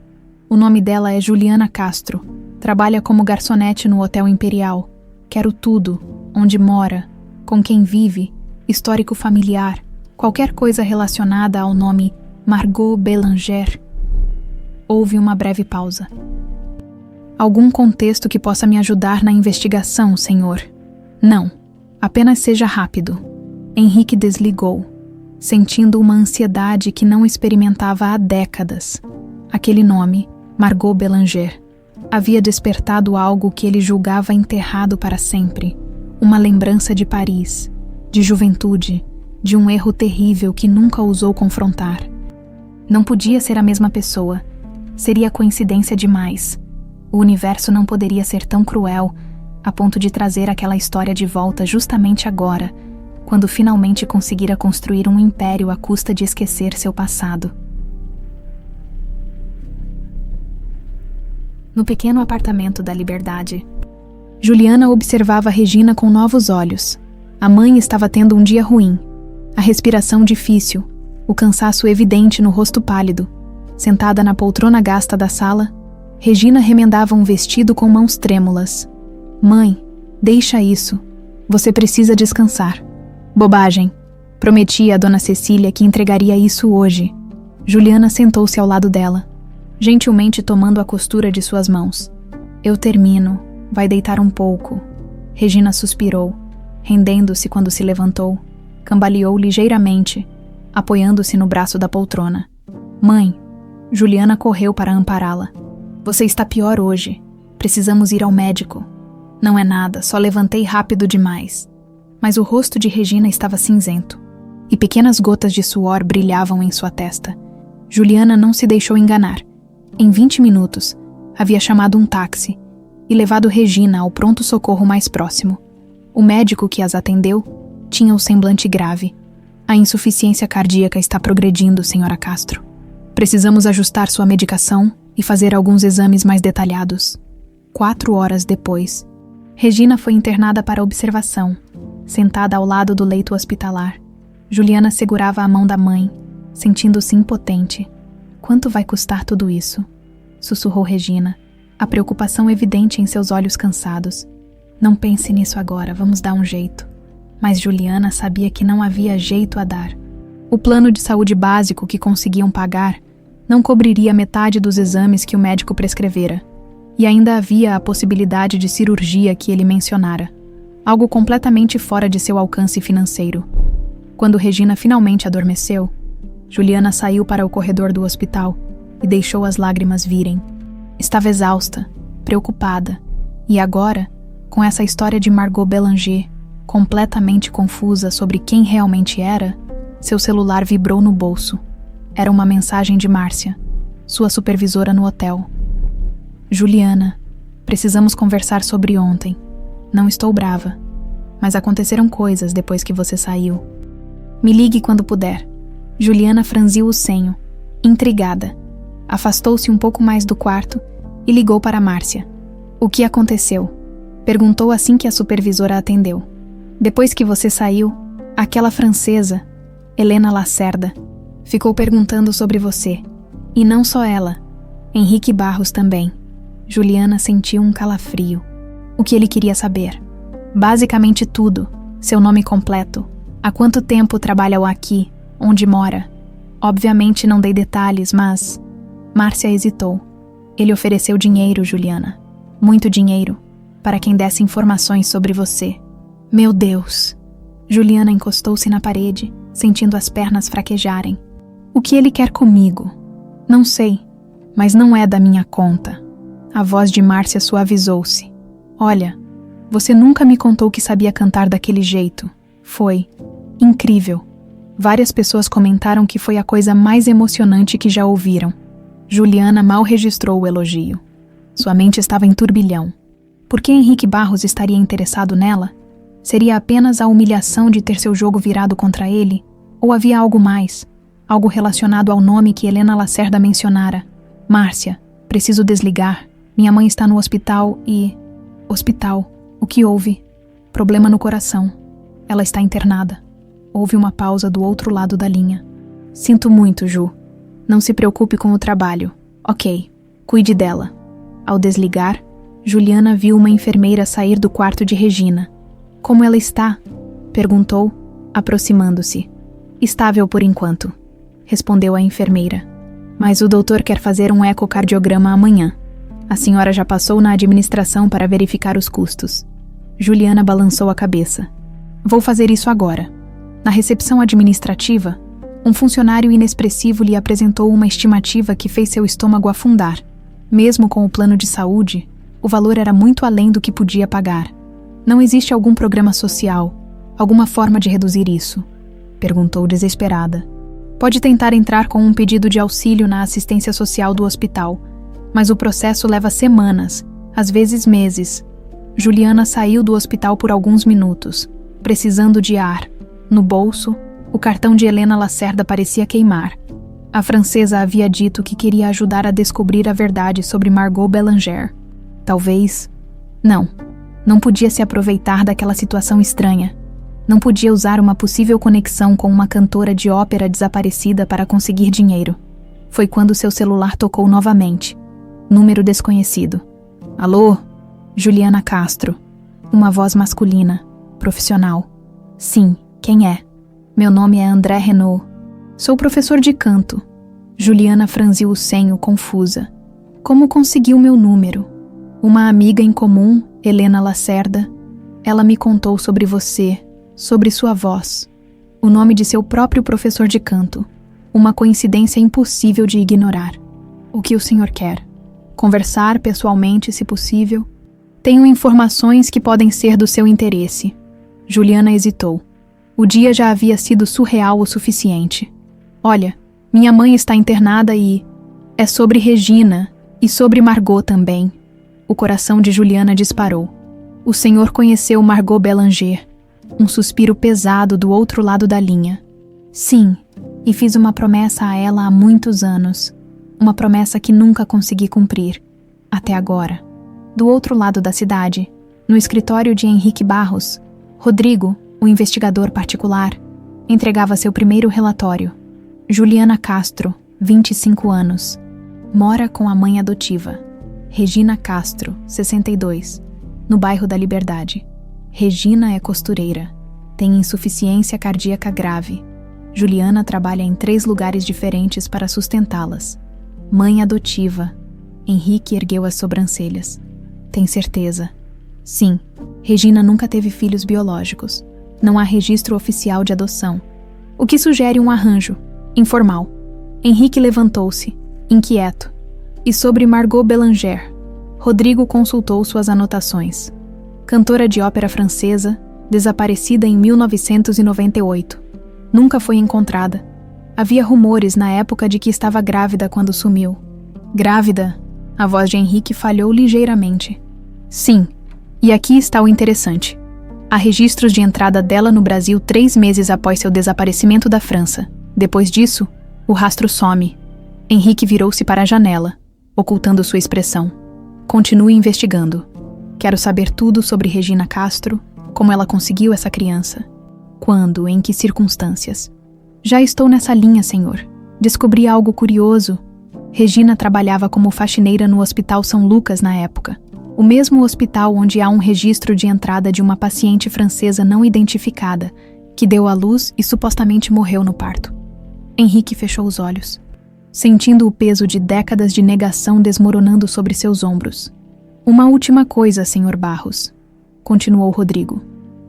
O nome dela é Juliana Castro. Trabalha como garçonete no Hotel Imperial. Quero tudo, onde mora, com quem vive, histórico familiar, qualquer coisa relacionada ao nome Margot Bélanger. Houve uma breve pausa. Algum contexto que possa me ajudar na investigação, senhor? Não. Apenas seja rápido. Henrique desligou, sentindo uma ansiedade que não experimentava há décadas. Aquele nome, Margot Bélanger, havia despertado algo que ele julgava enterrado para sempre. Uma lembrança de Paris, de juventude, de um erro terrível que nunca ousou confrontar. Não podia ser a mesma pessoa. Seria coincidência demais. O universo não poderia ser tão cruel a ponto de trazer aquela história de volta justamente agora, quando finalmente conseguira construir um império à custa de esquecer seu passado. No pequeno apartamento da Liberdade, Juliana observava Regina com novos olhos. A mãe estava tendo um dia ruim. A respiração difícil, o cansaço evidente no rosto pálido. Sentada na poltrona gasta da sala, Regina remendava um vestido com mãos trêmulas. Mãe, deixa isso. Você precisa descansar. Bobagem. Prometi a Dona Cecília que entregaria isso hoje. Juliana sentou-se ao lado dela, gentilmente tomando a costura de suas mãos. Eu termino. Vai deitar um pouco. Regina suspirou, rendendo-se quando se levantou. Cambaleou ligeiramente, apoiando-se no braço da poltrona. Mãe, Juliana correu para ampará-la. Você está pior hoje. Precisamos ir ao médico. Não é nada, só levantei rápido demais. Mas o rosto de Regina estava cinzento, e pequenas gotas de suor brilhavam em sua testa. Juliana não se deixou enganar. Em 20 minutos, havia chamado um táxi e levado Regina ao pronto-socorro mais próximo. O médico que as atendeu tinha o semblante grave. A insuficiência cardíaca está progredindo, senhora Castro. Precisamos ajustar sua medicação e fazer alguns exames mais detalhados. 4 horas depois, Regina foi internada para observação, sentada ao lado do leito hospitalar. Juliana segurava a mão da mãe, sentindo-se impotente. Quanto vai custar tudo isso? Sussurrou Regina, a preocupação evidente em seus olhos cansados. Não pense nisso agora, vamos dar um jeito. Mas Juliana sabia que não havia jeito a dar. O plano de saúde básico que conseguiam pagar não cobriria metade dos exames que o médico prescrevera. E ainda havia a possibilidade de cirurgia que ele mencionara, algo completamente fora de seu alcance financeiro. Quando Regina finalmente adormeceu, Juliana saiu para o corredor do hospital e deixou as lágrimas virem. Estava exausta, preocupada, e agora, com essa história de Margot Bélanger, completamente confusa sobre quem realmente era, seu celular vibrou no bolso. Era uma mensagem de Márcia, sua supervisora no hotel. Juliana, precisamos conversar sobre ontem. Não estou brava, mas aconteceram coisas depois que você saiu. Me ligue quando puder. Juliana franziu o senho, intrigada. Afastou-se um pouco mais do quarto e ligou para Márcia. O que aconteceu? Perguntou assim que a supervisora atendeu. Depois que você saiu, aquela francesa, Helena Lacerda, ficou perguntando sobre você. E não só ela, Henrique Barros também. Juliana sentiu um calafrio. O que ele queria saber? Basicamente tudo. Seu nome completo. Há quanto tempo trabalha aqui? Onde mora? Obviamente não dei detalhes, mas... Márcia hesitou. Ele ofereceu dinheiro, Juliana. Muito dinheiro. Para quem desse informações sobre você. Meu Deus! Juliana encostou-se na parede, sentindo as pernas fraquejarem. O que ele quer comigo? Não sei, mas não é da minha conta. A voz de Márcia suavizou-se. Olha, você nunca me contou que sabia cantar daquele jeito. Foi incrível. Várias pessoas comentaram que foi a coisa mais emocionante que já ouviram. Juliana mal registrou o elogio. Sua mente estava em turbilhão. Por que Henrique Barros estaria interessado nela? Seria apenas a humilhação de ter seu jogo virado contra ele? Ou havia algo mais? Algo relacionado ao nome que Helena Lacerda mencionara? Márcia, preciso desligar. Minha mãe está no hospital e... Hospital. O que houve? Problema no coração. Ela está internada. Houve uma pausa do outro lado da linha. Sinto muito, Ju. Não se preocupe com o trabalho. Ok, cuide dela. Ao desligar, Juliana viu uma enfermeira sair do quarto de Regina. Como ela está? Perguntou, aproximando-se. Estável por enquanto, respondeu a enfermeira. Mas o doutor quer fazer um ecocardiograma amanhã. A senhora já passou na administração para verificar os custos. Juliana balançou a cabeça. Vou fazer isso agora. Na recepção administrativa, um funcionário inexpressivo lhe apresentou uma estimativa que fez seu estômago afundar. Mesmo com o plano de saúde, o valor era muito além do que podia pagar. Não existe algum programa social, alguma forma de reduzir isso? Perguntou desesperada. Pode tentar entrar com um pedido de auxílio na assistência social do hospital, mas o processo leva semanas, às vezes meses. Juliana saiu do hospital por alguns minutos, precisando de ar. No bolso, o cartão de Helena Lacerda parecia queimar. A francesa havia dito que queria ajudar a descobrir a verdade sobre Margot Belanger. Talvez... Não podia se aproveitar daquela situação estranha. Não podia usar uma possível conexão com uma cantora de ópera desaparecida para conseguir dinheiro. Foi quando seu celular tocou novamente. Número desconhecido. Alô? Juliana Castro. Uma voz masculina, profissional. Sim, quem é? Meu nome é André Renaud. Sou professor de canto. Juliana franziu o senho, confusa. Como conseguiu meu número? Uma amiga em comum, Helena Lacerda. Ela me contou sobre você, sobre sua voz. O nome de seu próprio professor de canto. Uma coincidência impossível de ignorar. O que o senhor quer? Conversar pessoalmente, se possível? Tenho informações que podem ser do seu interesse. Juliana hesitou. O dia já havia sido surreal o suficiente. Olha, minha mãe está internada e... É sobre Regina e sobre Margot também. O coração de Juliana disparou. O senhor conheceu Margot Belanger. Um suspiro pesado do outro lado da linha. Sim, e fiz uma promessa a ela há muitos anos. Uma promessa que nunca consegui cumprir. Até agora. Do outro lado da cidade, no escritório de Henrique Barros, Rodrigo, o investigador particular, entregava seu primeiro relatório. Juliana Castro, 25 anos. Mora com a mãe adotiva. Regina Castro, 62. No bairro da Liberdade. Regina é costureira. Tem insuficiência cardíaca grave. Juliana trabalha em 3 lugares diferentes para sustentá-las. Mãe adotiva. Henrique ergueu as sobrancelhas. Tem certeza? Sim, Regina nunca teve filhos biológicos. Não há registro oficial de adoção. O que sugere um arranjo, informal. Henrique levantou-se, inquieto. E sobre Margot Belanger? Rodrigo consultou suas anotações. Cantora de ópera francesa, desaparecida em 1998. Nunca foi encontrada. Havia rumores na época de que estava grávida quando sumiu. Grávida? A voz de Henrique falhou ligeiramente. Sim, e aqui está o interessante. Há registros de entrada dela no Brasil 3 meses após seu desaparecimento da França. Depois disso, o rastro some. Henrique virou-se para a janela, ocultando sua expressão. Continue investigando. Quero saber tudo sobre Regina Castro, como ela conseguiu essa criança. Quando, em que circunstâncias. Já estou nessa linha, senhor. Descobri algo curioso. Regina trabalhava como faxineira no Hospital São Lucas na época. O mesmo hospital onde há um registro de entrada de uma paciente francesa não identificada, que deu à luz e supostamente morreu no parto. Henrique fechou os olhos, sentindo o peso de décadas de negação desmoronando sobre seus ombros. Uma última coisa, Sr. Barros, continuou Rodrigo.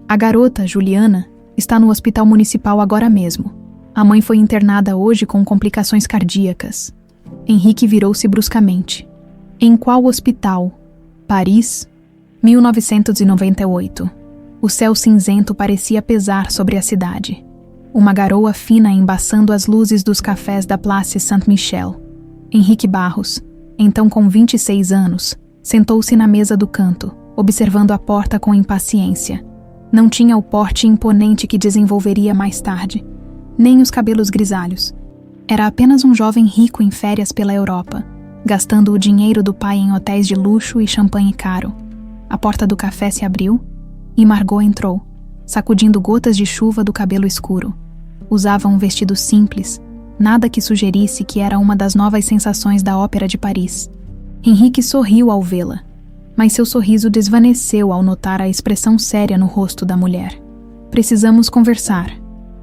A garota, Juliana, está no hospital municipal agora mesmo. A mãe foi internada hoje com complicações cardíacas. Henrique virou-se bruscamente. Em qual hospital? Paris? 1998. O céu cinzento parecia pesar sobre a cidade. Uma garoa fina embaçando as luzes dos cafés da Place Saint-Michel. Henrique Barros, então com 26 anos, sentou-se na mesa do canto, observando a porta com impaciência. Não tinha o porte imponente que desenvolveria mais tarde, nem os cabelos grisalhos. Era apenas um jovem rico em férias pela Europa, gastando o dinheiro do pai em hotéis de luxo e champanhe caro. A porta do café se abriu e Margot entrou, sacudindo gotas de chuva do cabelo escuro. Usava um vestido simples, nada que sugerisse que era uma das novas sensações da Ópera de Paris. Henrique sorriu ao vê-la, mas seu sorriso desvaneceu ao notar a expressão séria no rosto da mulher. Precisamos conversar,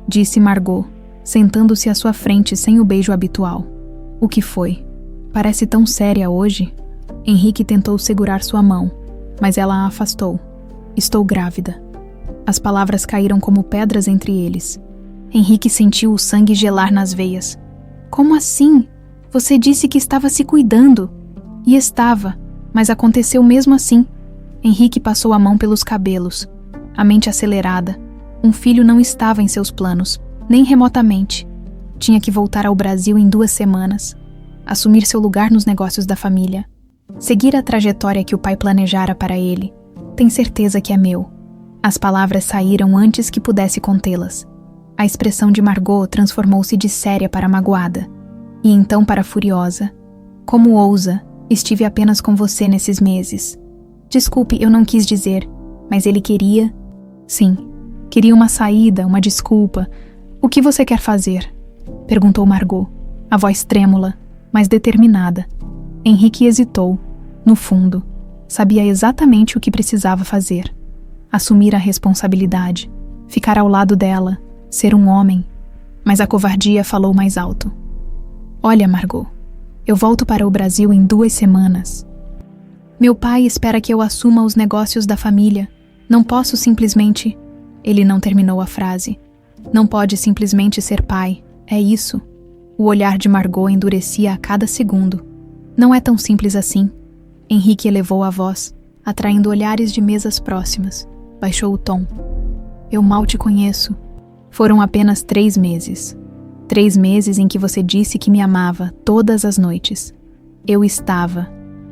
disse Margot, sentando-se à sua frente sem o beijo habitual. O que foi? Parece tão séria hoje. Henrique tentou segurar sua mão, mas ela a afastou. Estou grávida. As palavras caíram como pedras entre eles. Henrique sentiu o sangue gelar nas veias. Como assim? Você disse que estava se cuidando. E estava, mas aconteceu mesmo assim. Henrique passou a mão pelos cabelos, a mente acelerada. Um filho não estava em seus planos, nem remotamente. Tinha que voltar ao Brasil em 2 semanas, assumir seu lugar nos negócios da família, seguir a trajetória que o pai planejara para ele. Tem certeza que é meu. As palavras saíram antes que pudesse contê-las. A expressão de Margot transformou-se de séria para magoada, e então para furiosa. Como ousa? Estive apenas com você nesses meses. Desculpe, eu não quis dizer, mas ele queria... Sim, queria uma saída, uma desculpa. O que você quer fazer? Perguntou Margot, a voz trêmula, mas determinada. Henrique hesitou. No fundo, sabia exatamente o que precisava fazer. Assumir a responsabilidade, ficar ao lado dela, ser um homem. Mas a covardia falou mais alto. Olha, Margot, eu volto para o Brasil em 2 semanas. Meu pai espera que eu assuma os negócios da família. Não posso simplesmente... Ele não terminou a frase. Não pode simplesmente ser pai. É isso. O olhar de Margot endurecia a cada segundo. Não é tão simples assim. Henrique elevou a voz, atraindo olhares de mesas próximas. Baixou o tom. Eu mal te conheço. Foram apenas 3 meses. 3 meses em que você disse que me amava todas as noites. Eu estava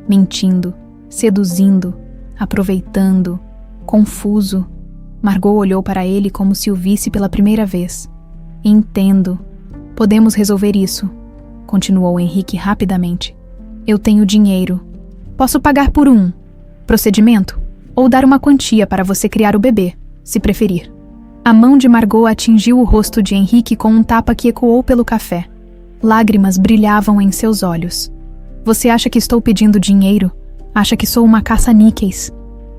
mentindo, seduzindo, aproveitando, confuso. Margot olhou para ele como se o visse pela primeira vez. Entendo. Podemos resolver isso, continuou Henrique rapidamente. Eu tenho dinheiro. Posso pagar por um procedimento ou dar uma quantia para você criar o bebê, se preferir. A mão de Margot atingiu o rosto de Henrique com um tapa que ecoou pelo café. Lágrimas brilhavam em seus olhos. Você acha que estou pedindo dinheiro? Acha que sou uma caça-níqueis?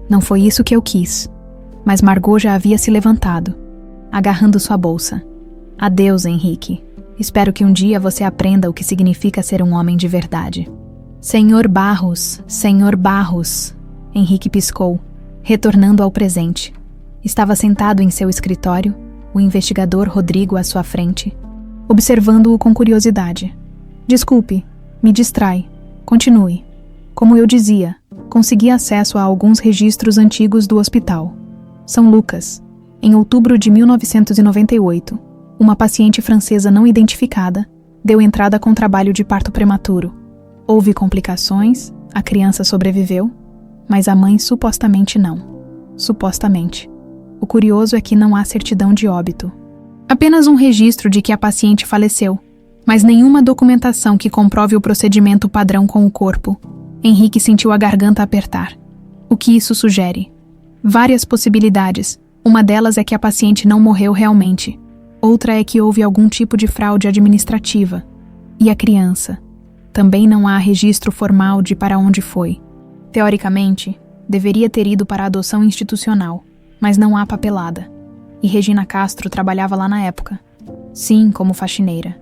Não foi isso que eu quis. Mas Margot já havia se levantado, agarrando sua bolsa. Adeus, Henrique. Espero que um dia você aprenda o que significa ser um homem de verdade. Senhor Barros, Senhor Barros. Henrique piscou, retornando ao presente. Estava sentado em seu escritório, o investigador Rodrigo à sua frente, observando-o com curiosidade. Desculpe, me distrai. Continue. Como eu dizia, consegui acesso a alguns registros antigos do hospital. São Lucas. Em outubro de 1998, uma paciente francesa não identificada deu entrada com trabalho de parto prematuro. Houve complicações, a criança sobreviveu, mas a mãe supostamente não. Supostamente. O curioso é que não há certidão de óbito. Apenas um registro de que a paciente faleceu, mas nenhuma documentação que comprove o procedimento padrão com o corpo. Henrique sentiu a garganta apertar. O que isso sugere? Várias possibilidades. Uma delas é que a paciente não morreu realmente. Outra é que houve algum tipo de fraude administrativa. E a criança? Também não há registro formal de para onde foi. Teoricamente, deveria ter ido para a adoção institucional, mas não há papelada. E Regina Castro trabalhava lá na época. Sim, como faxineira.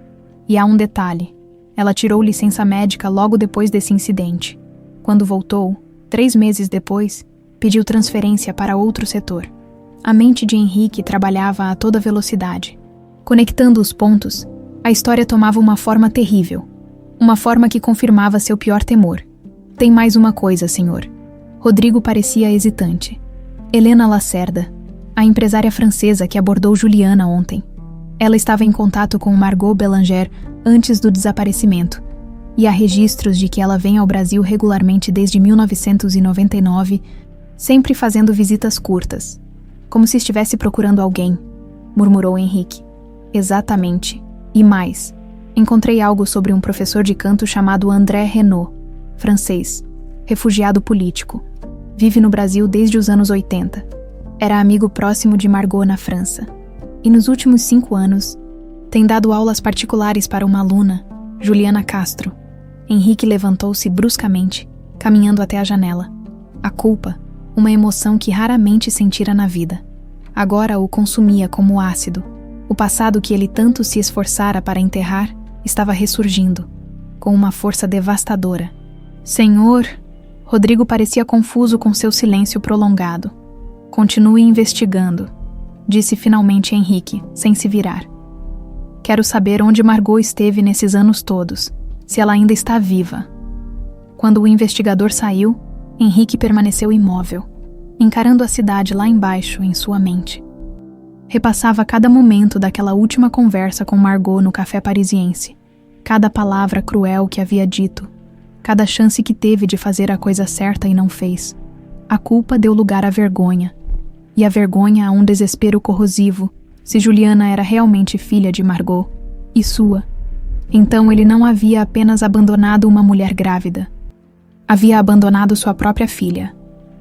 E há um detalhe. Ela tirou licença médica logo depois desse incidente. Quando voltou, 3 meses depois, pediu transferência para outro setor. A mente de Henrique trabalhava a toda velocidade. Conectando os pontos, a história tomava uma forma terrível. Uma forma que confirmava seu pior temor. Tem mais uma coisa, senhor. Rodrigo parecia hesitante. Helena Lacerda, a empresária francesa que abordou Juliana ontem. Ela estava em contato com Margot Belanger antes do desaparecimento, e há registros de que ela vem ao Brasil regularmente desde 1999, sempre fazendo visitas curtas, como se estivesse procurando alguém, murmurou Henrique. Exatamente. E mais, encontrei algo sobre um professor de canto chamado André Renaud, francês, refugiado político. Vive no Brasil desde os anos 80. Era amigo próximo de Margot na França. E nos últimos 5 anos, tem dado aulas particulares para uma aluna, Juliana Castro. Henrique levantou-se bruscamente, caminhando até a janela. A culpa, uma emoção que raramente sentira na vida. Agora o consumia como ácido. O passado que ele tanto se esforçara para enterrar estava ressurgindo, com uma força devastadora. Senhor, Rodrigo parecia confuso com seu silêncio prolongado. Continue investigando, disse finalmente Henrique, sem se virar. Quero saber onde Margot esteve nesses anos todos, se ela ainda está viva. Quando o investigador saiu, Henrique permaneceu imóvel, encarando a cidade lá embaixo em sua mente. Repassava cada momento daquela última conversa com Margot no café parisiense, cada palavra cruel que havia dito, cada chance que teve de fazer a coisa certa e não fez. A culpa deu lugar à vergonha, e a vergonha a um desespero corrosivo, se Juliana era realmente filha de Margot, e sua. Então ele não havia apenas abandonado uma mulher grávida. Havia abandonado sua própria filha.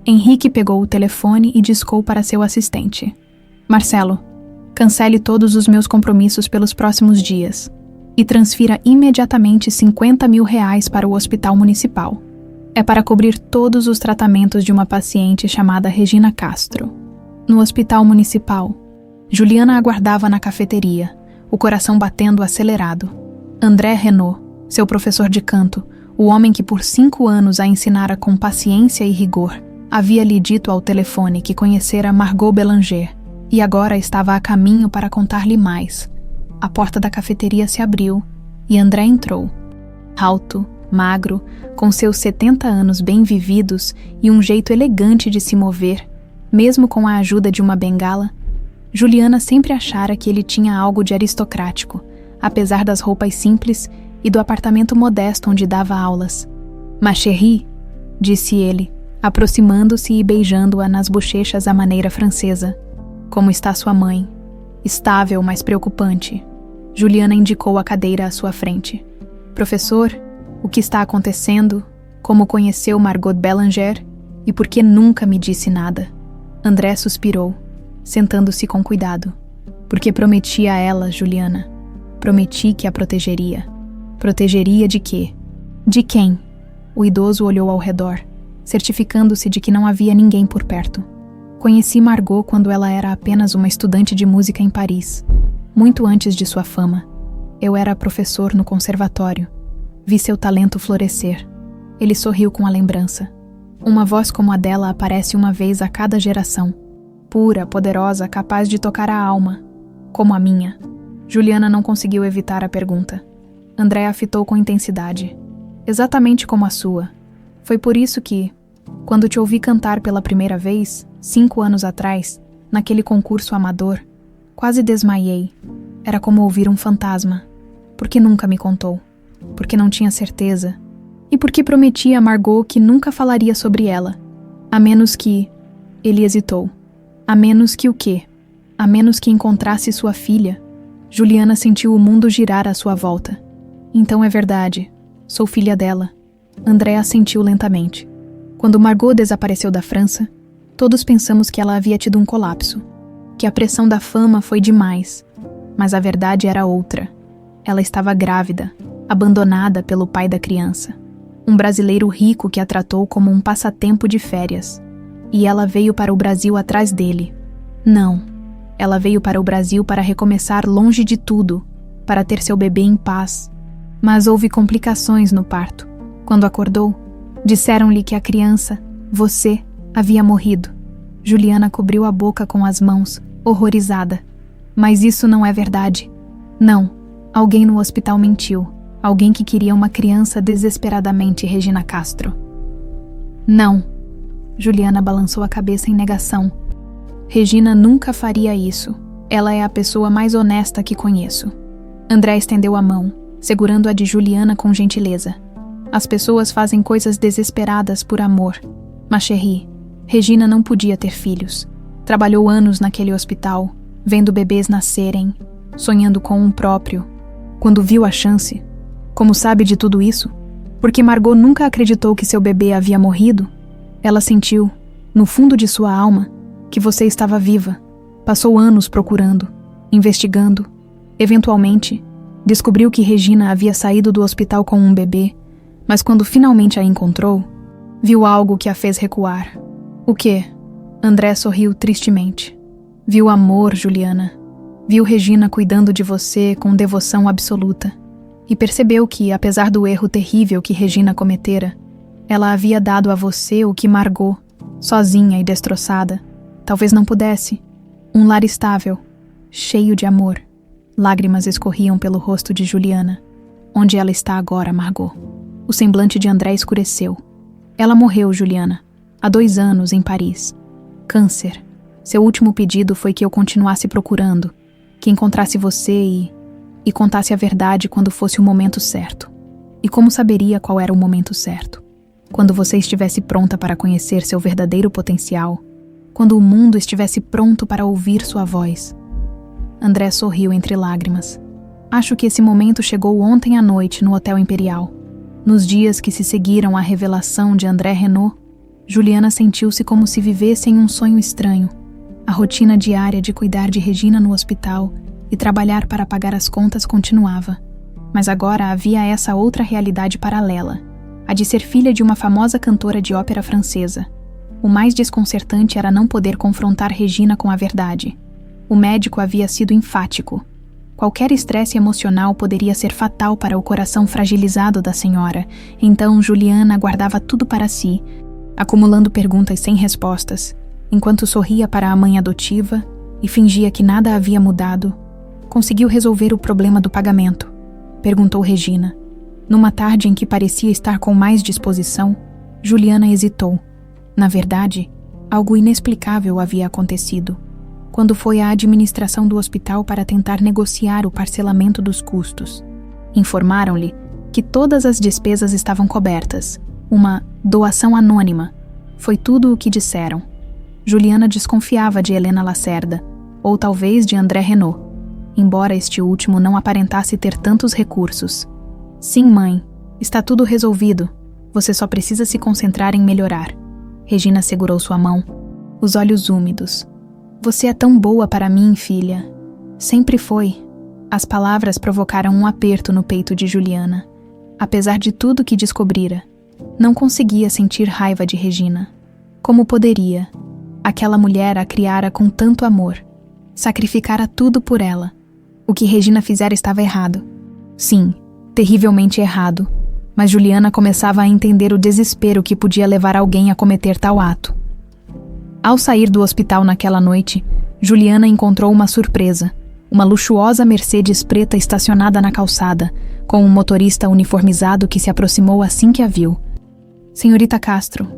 Henrique pegou o telefone e discou para seu assistente. Marcelo, cancele todos os meus compromissos pelos próximos dias e transfira imediatamente R$50 mil para o hospital municipal. É para cobrir todos os tratamentos de uma paciente chamada Regina Castro. No hospital municipal, Juliana aguardava na cafeteria, o coração batendo acelerado. André Renaud, seu professor de canto, o homem que por 5 anos a ensinara com paciência e rigor, havia lhe dito ao telefone que conhecera Margot Belanger e agora estava a caminho para contar-lhe mais. A porta da cafeteria se abriu e André entrou. Alto, magro, com seus 70 anos bem vividos e um jeito elegante de se mover, mesmo com a ajuda de uma bengala, Juliana sempre achara que ele tinha algo de aristocrático, apesar das roupas simples e do apartamento modesto onde dava aulas. Ma chérie, disse ele, aproximando-se e beijando-a nas bochechas à maneira francesa. Como está sua mãe? Estável, mas preocupante. Juliana indicou a cadeira à sua frente. Professor, o que está acontecendo? Como conheceu Margot Belanger? E por que nunca me disse nada? André suspirou, sentando-se com cuidado. Porque prometi a ela, Juliana. Prometi que a protegeria. Protegeria de quê? De quem? O idoso olhou ao redor, certificando-se de que não havia ninguém por perto. Conheci Margot quando ela era apenas uma estudante de música em Paris, muito antes de sua fama. Eu era professor no conservatório. Vi seu talento florescer. Ele sorriu com a lembrança. Uma voz como a dela aparece uma vez a cada geração. Pura, poderosa, capaz de tocar a alma. Como a minha. Juliana não conseguiu evitar a pergunta. André a fitou com intensidade. Exatamente como a sua. Foi por isso que, quando te ouvi cantar pela primeira vez, 5 anos atrás, naquele concurso amador, quase desmaiei. Era como ouvir um fantasma. Por que nunca me contou? Porque não tinha certeza. E porque prometia a Margot que nunca falaria sobre ela. A menos que... Ele hesitou. A menos que o quê? A menos que encontrasse sua filha. Juliana sentiu o mundo girar à sua volta. Então é verdade. Sou filha dela. André assentiu lentamente. Quando Margot desapareceu da França, todos pensamos que ela havia tido um colapso. Que a pressão da fama foi demais. Mas a verdade era outra. Ela estava grávida, abandonada pelo pai da criança. Um brasileiro rico que a tratou como um passatempo de férias. E ela veio para o Brasil atrás dele. Não. Ela veio para o Brasil para recomeçar longe de tudo, para ter seu bebê em paz. Mas houve complicações no parto. Quando acordou, disseram-lhe que a criança, você, havia morrido. Juliana cobriu a boca com as mãos, horrorizada. Mas isso não é verdade. Não. Alguém no hospital mentiu. Alguém que queria uma criança desesperadamente, Regina Castro. Não. Juliana balançou a cabeça em negação. Regina nunca faria isso. Ela é a pessoa mais honesta que conheço. André estendeu a mão, segurando a de Juliana com gentileza. As pessoas fazem coisas desesperadas por amor. Ma chérie, Regina não podia ter filhos. Trabalhou anos naquele hospital, vendo bebês nascerem, sonhando com um próprio. Quando viu a chance... Como sabe de tudo isso? Porque Margot nunca acreditou que seu bebê havia morrido? Ela sentiu, no fundo de sua alma, que você estava viva. Passou anos procurando, investigando. Eventualmente, descobriu que Regina havia saído do hospital com um bebê, mas quando finalmente a encontrou, Viu algo que a fez recuar. O quê? André sorriu tristemente. Viu amor, Juliana. Viu Regina cuidando de você com devoção absoluta. E percebeu que, apesar do erro terrível que Regina cometera, ela havia dado a você o que Margot, sozinha e destroçada, talvez não pudesse. Um lar estável, cheio de amor. Lágrimas escorriam pelo rosto de Juliana. Onde ela está agora, Margot? O semblante de André escureceu. Ela morreu, Juliana, há 2 anos, em Paris. Câncer. Seu último pedido foi que eu continuasse procurando, que encontrasse você e contasse a verdade quando fosse o momento certo. E como saberia qual era o momento certo? Quando você estivesse pronta para conhecer seu verdadeiro potencial, quando o mundo estivesse pronto para ouvir sua voz. André sorriu entre lágrimas. Acho que esse momento chegou ontem à noite no Hotel Imperial. Nos dias que se seguiram à revelação de André Renaud, Juliana sentiu-se como se vivesse em um sonho estranho. A rotina diária de cuidar de Regina no hospital e trabalhar para pagar as contas continuava. Mas agora havia essa outra realidade paralela, a de ser filha de uma famosa cantora de ópera francesa. O mais desconcertante era não poder confrontar Regina com a verdade. O médico havia sido enfático. Qualquer estresse emocional poderia ser fatal para o coração fragilizado da senhora, então Juliana guardava tudo para si, acumulando perguntas sem respostas, enquanto sorria para a mãe adotiva e fingia que nada havia mudado. Conseguiu resolver o problema do pagamento? Perguntou Regina. Numa tarde em que parecia estar com mais disposição, Juliana hesitou. Na verdade, algo inexplicável havia acontecido. Quando foi à administração do hospital para tentar negociar o parcelamento dos custos. Informaram-lhe que todas as despesas estavam cobertas. Uma doação anônima. Foi tudo o que disseram. Juliana desconfiava de Helena Lacerda, ou talvez de André Renaud, embora este último não aparentasse ter tantos recursos. Sim, mãe, está tudo resolvido. Você só precisa se concentrar em melhorar. Regina segurou sua mão, os olhos úmidos. Você é tão boa para mim, filha. Sempre foi. As palavras provocaram um aperto no peito de Juliana. Apesar de tudo que descobrira, não conseguia sentir raiva de Regina. Como poderia? Aquela mulher a criara com tanto amor. Sacrificara tudo por ela. O que Regina fizera estava errado. Sim, terrivelmente errado. Mas Juliana começava a entender o desespero que podia levar alguém a cometer tal ato. Ao sair do hospital naquela noite, Juliana encontrou uma surpresa. Uma luxuosa Mercedes preta estacionada na calçada, com um motorista uniformizado que se aproximou assim que a viu. Senhorita Castro,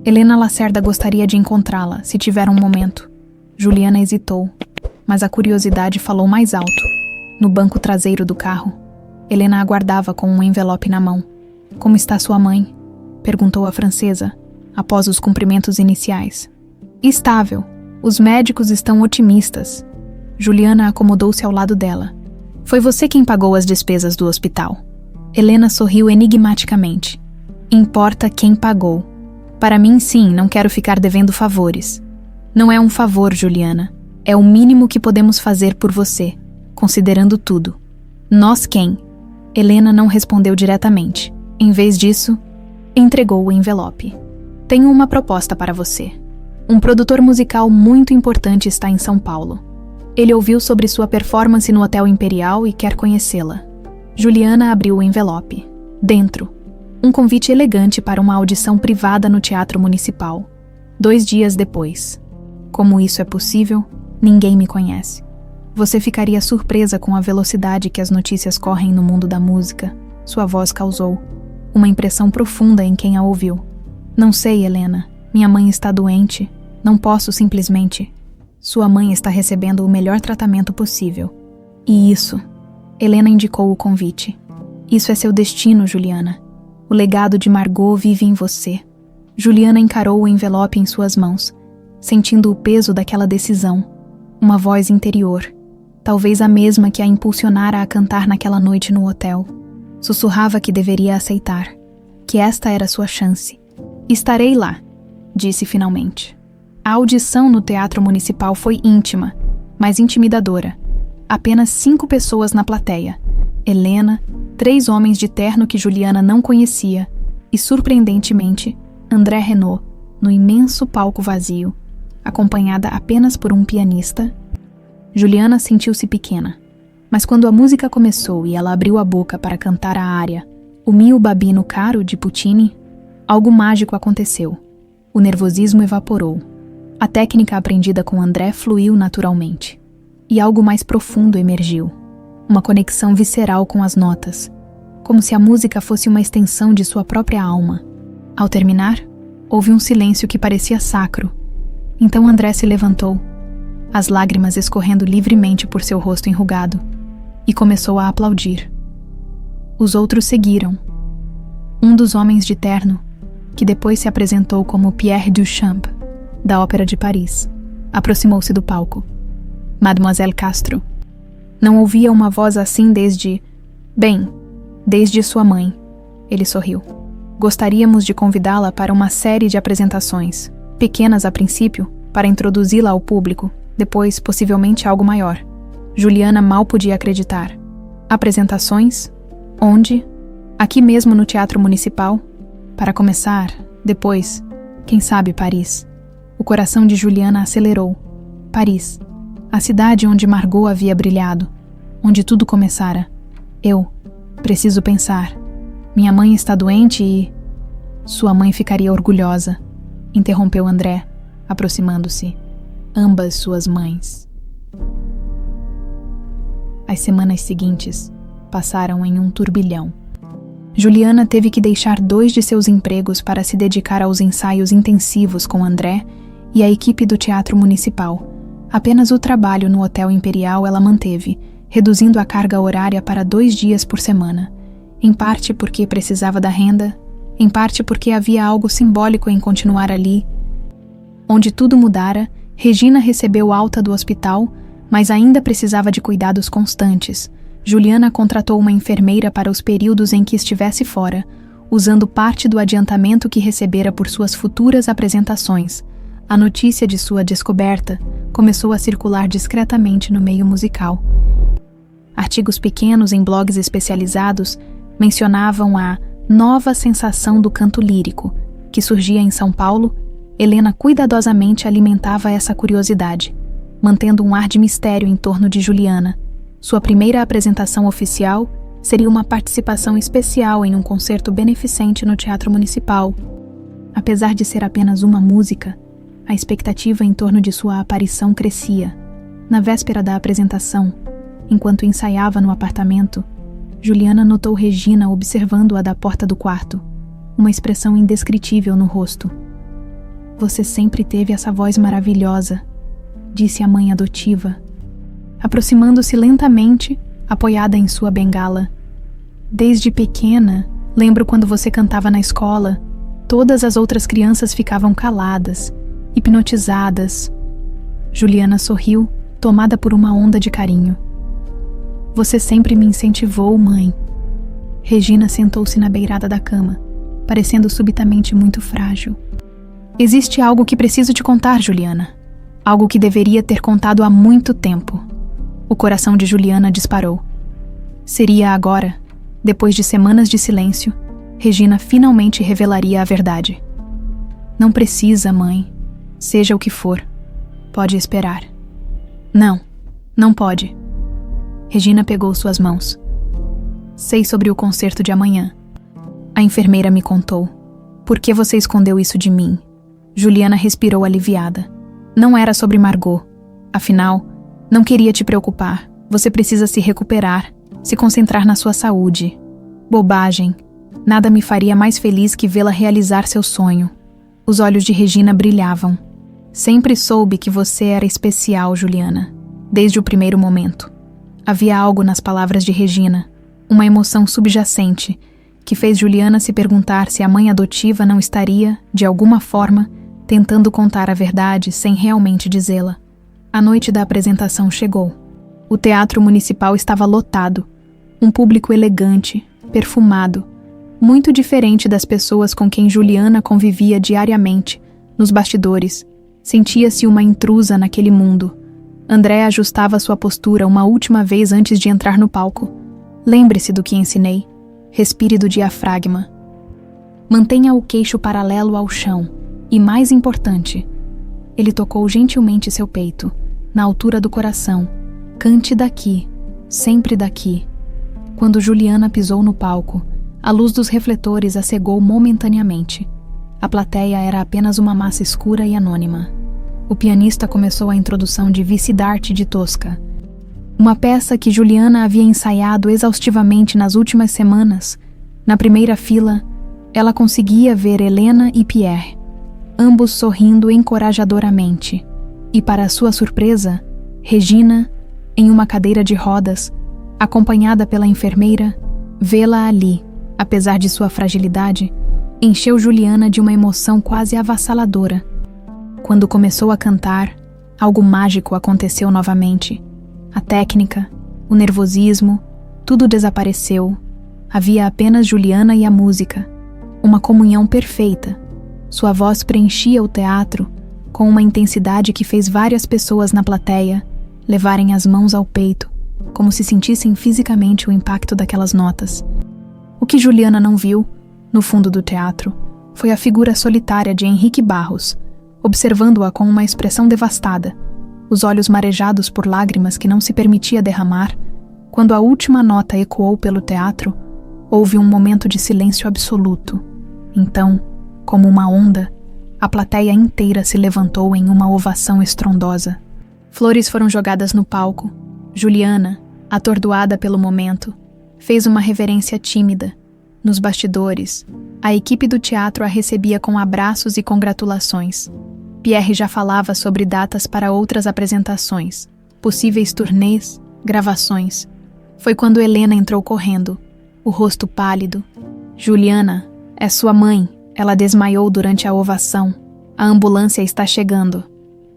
Helena Lacerda gostaria de encontrá-la, se tiver um momento. Juliana hesitou, mas a curiosidade falou mais alto. No banco traseiro do carro, Helena aguardava com um envelope na mão. Como está sua mãe? Perguntou a francesa, após os cumprimentos iniciais. Estável. Os médicos estão otimistas. Juliana acomodou-se ao lado dela. Foi você quem pagou as despesas do hospital. Helena sorriu enigmaticamente. Importa quem pagou. Para mim, sim, não quero ficar devendo favores. Não é um favor, Juliana. É o mínimo que podemos fazer por você, considerando tudo. Nós quem? Helena não respondeu diretamente. Em vez disso, entregou o envelope. Tenho uma proposta para você. Um produtor musical muito importante está em São Paulo. Ele ouviu sobre sua performance no Hotel Imperial e quer conhecê-la. Juliana abriu o envelope. Dentro, um convite elegante para uma audição privada no Teatro Municipal. 2 dias depois. Como isso é possível, ninguém me conhece. Você ficaria surpresa com a velocidade que as notícias correm no mundo da música. Sua voz causou uma impressão profunda em quem a ouviu. Não sei, Helena. Minha mãe está doente. Não posso simplesmente. Sua mãe está recebendo o melhor tratamento possível. E isso. Helena indicou o convite. Isso é seu destino, Juliana. O legado de Margot vive em você. Juliana encarou o envelope em suas mãos, sentindo o peso daquela decisão. Uma voz interior, talvez a mesma que a impulsionara a cantar naquela noite no hotel. Sussurrava que deveria aceitar, que esta era sua chance. Estarei lá, disse finalmente. A audição no Teatro Municipal foi íntima, mas intimidadora. Apenas 5 pessoas na plateia. Helena, 3 homens de terno que Juliana não conhecia e, surpreendentemente, André Renaud, no imenso palco vazio, acompanhada apenas por um pianista. Juliana sentiu-se pequena, mas quando a música começou e ela abriu a boca para cantar a área O mio babino caro, de Puccini, algo mágico aconteceu. O nervosismo evaporou. A técnica aprendida com André fluiu naturalmente. E algo mais profundo emergiu. Uma conexão visceral com as notas, como se a música fosse uma extensão de sua própria alma. Ao terminar, houve um silêncio que parecia sacro. Então André se levantou, as lágrimas escorrendo livremente por seu rosto enrugado, e começou a aplaudir. Os outros seguiram. Um dos homens de terno, que depois se apresentou como Pierre Duchamp, da Ópera de Paris, aproximou-se do palco. Mademoiselle Castro. Não ouvia uma voz assim desde sua mãe. Ele sorriu. Gostaríamos de convidá-la para uma série de apresentações, pequenas a princípio, para introduzi-la ao público, depois possivelmente algo maior. Juliana mal podia acreditar. Apresentações? Onde? Aqui mesmo no Teatro Municipal? Para começar, depois, quem sabe Paris. O coração de Juliana acelerou. Paris. A cidade onde Margot havia brilhado, onde tudo começara. Eu preciso pensar. Minha mãe está doente e... Sua mãe ficaria orgulhosa, interrompeu André, aproximando-se. Ambas suas mães. As semanas seguintes passaram em um turbilhão. Juliana teve que deixar 2 de seus empregos para se dedicar aos ensaios intensivos com André e a equipe do Teatro Municipal. Apenas o trabalho no Hotel Imperial ela manteve, reduzindo a carga horária para 2 dias por semana, em parte porque precisava da renda, em parte porque havia algo simbólico em continuar ali. Onde tudo mudara, Regina recebeu alta do hospital, mas ainda precisava de cuidados constantes. Juliana contratou uma enfermeira para os períodos em que estivesse fora, usando parte do adiantamento que recebera por suas futuras apresentações. A notícia de sua descoberta começou a circular discretamente no meio musical. Artigos pequenos em blogs especializados mencionavam a nova sensação do canto lírico, que surgia em São Paulo. Helena cuidadosamente alimentava essa curiosidade, mantendo um ar de mistério em torno de Juliana. Sua primeira apresentação oficial seria uma participação especial em um concerto beneficente no Teatro Municipal. Apesar de ser apenas uma música, a expectativa em torno de sua aparição crescia. Na véspera da apresentação, enquanto ensaiava no apartamento, Juliana notou Regina observando-a da porta do quarto, uma expressão indescritível no rosto. Você sempre teve essa voz maravilhosa, disse a mãe adotiva, aproximando-se lentamente, apoiada em sua bengala. Desde pequena, lembro quando você cantava na escola, todas as outras crianças ficavam caladas, hipnotizadas. Juliana sorriu, tomada por uma onda de carinho. Você sempre me incentivou, mãe. Regina sentou-se na beirada da cama, parecendo subitamente muito frágil. Existe algo que preciso te contar, Juliana. Algo que deveria ter contado há muito tempo. O coração de Juliana disparou. Seria agora, depois de semanas de silêncio, Regina finalmente revelaria a verdade. Não precisa, mãe. Seja o que for. Pode esperar. Não, não pode. Regina pegou suas mãos. Sei sobre o concerto de amanhã. A enfermeira me contou. Por que você escondeu isso de mim? Juliana respirou aliviada. Não era sobre Margot. Afinal, não queria te preocupar. Você precisa se recuperar, se concentrar na sua saúde. Bobagem. Nada me faria mais feliz que vê-la realizar seu sonho. Os olhos de Regina brilhavam. Sempre soube que você era especial, Juliana. Desde o primeiro momento. Havia algo nas palavras de Regina, uma emoção subjacente, que fez Juliana se perguntar se a mãe adotiva não estaria, de alguma forma, tentando contar a verdade sem realmente dizê-la. A noite da apresentação chegou. O Teatro Municipal estava lotado. Um público elegante, perfumado, muito diferente das pessoas com quem Juliana convivia diariamente, nos bastidores. Sentia-se uma intrusa naquele mundo. André ajustava sua postura uma última vez antes de entrar no palco. Lembre-se do que ensinei. Respire do diafragma. Mantenha o queixo paralelo ao chão e, mais importante, ele tocou gentilmente seu peito, na altura do coração. Cante daqui, sempre daqui. Quando Juliana pisou no palco, a luz dos refletores a cegou momentaneamente. A plateia era apenas uma massa escura e anônima. O pianista começou a introdução de Vicidarte de Tosca, uma peça que Juliana havia ensaiado exaustivamente nas últimas semanas. Na primeira fila, ela conseguia ver Helena e Pierre, ambos sorrindo encorajadoramente, e, para sua surpresa, Regina, em uma cadeira de rodas, acompanhada pela enfermeira, vê-la ali, apesar de sua fragilidade, encheu Juliana de uma emoção quase avassaladora. Quando começou a cantar, algo mágico aconteceu novamente. A técnica, o nervosismo, tudo desapareceu. Havia apenas Juliana e a música, uma comunhão perfeita. Sua voz preenchia o teatro com uma intensidade que fez várias pessoas na plateia levarem as mãos ao peito, como se sentissem fisicamente o impacto daquelas notas. O que Juliana não viu, no fundo do teatro, foi a figura solitária de Henrique Barros, observando-a com uma expressão devastada, os olhos marejados por lágrimas que não se permitia derramar. Quando a última nota ecoou pelo teatro, houve um momento de silêncio absoluto. Então, como uma onda, a plateia inteira se levantou em uma ovação estrondosa. Flores foram jogadas no palco. Juliana, atordoada pelo momento, fez uma reverência tímida. Nos bastidores, a equipe do teatro a recebia com abraços e congratulações. Pierre já falava sobre datas para outras apresentações, possíveis turnês, gravações. Foi quando Helena entrou correndo, o rosto pálido. Juliana, é sua mãe. Ela desmaiou durante a ovação. A ambulância está chegando.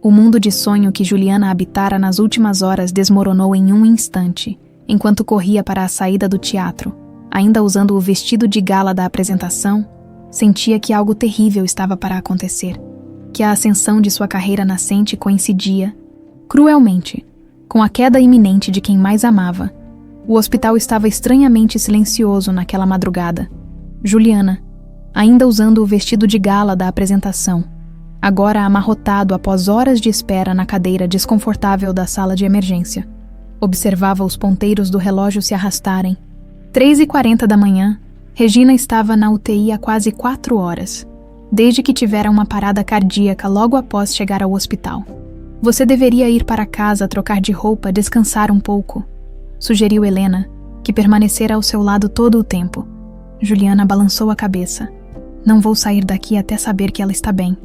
O mundo de sonho que Juliana habitara nas últimas horas desmoronou em um instante, enquanto corria para a saída do teatro. Ainda usando o vestido de gala da apresentação, sentia que algo terrível estava para acontecer, que a ascensão de sua carreira nascente coincidia, cruelmente, com a queda iminente de quem mais amava. O hospital estava estranhamente silencioso naquela madrugada. Juliana, ainda usando o vestido de gala da apresentação, agora amarrotado após horas de espera na cadeira desconfortável da sala de emergência, observava os ponteiros do relógio se arrastarem. 3h40 da manhã, Regina estava na UTI há quase 4 horas, desde que tivera uma parada cardíaca logo após chegar ao hospital. Você deveria ir para casa, trocar de roupa, descansar um pouco, sugeriu Helena, que permanecera ao seu lado todo o tempo. Juliana balançou a cabeça. Não vou sair daqui até saber que ela está bem.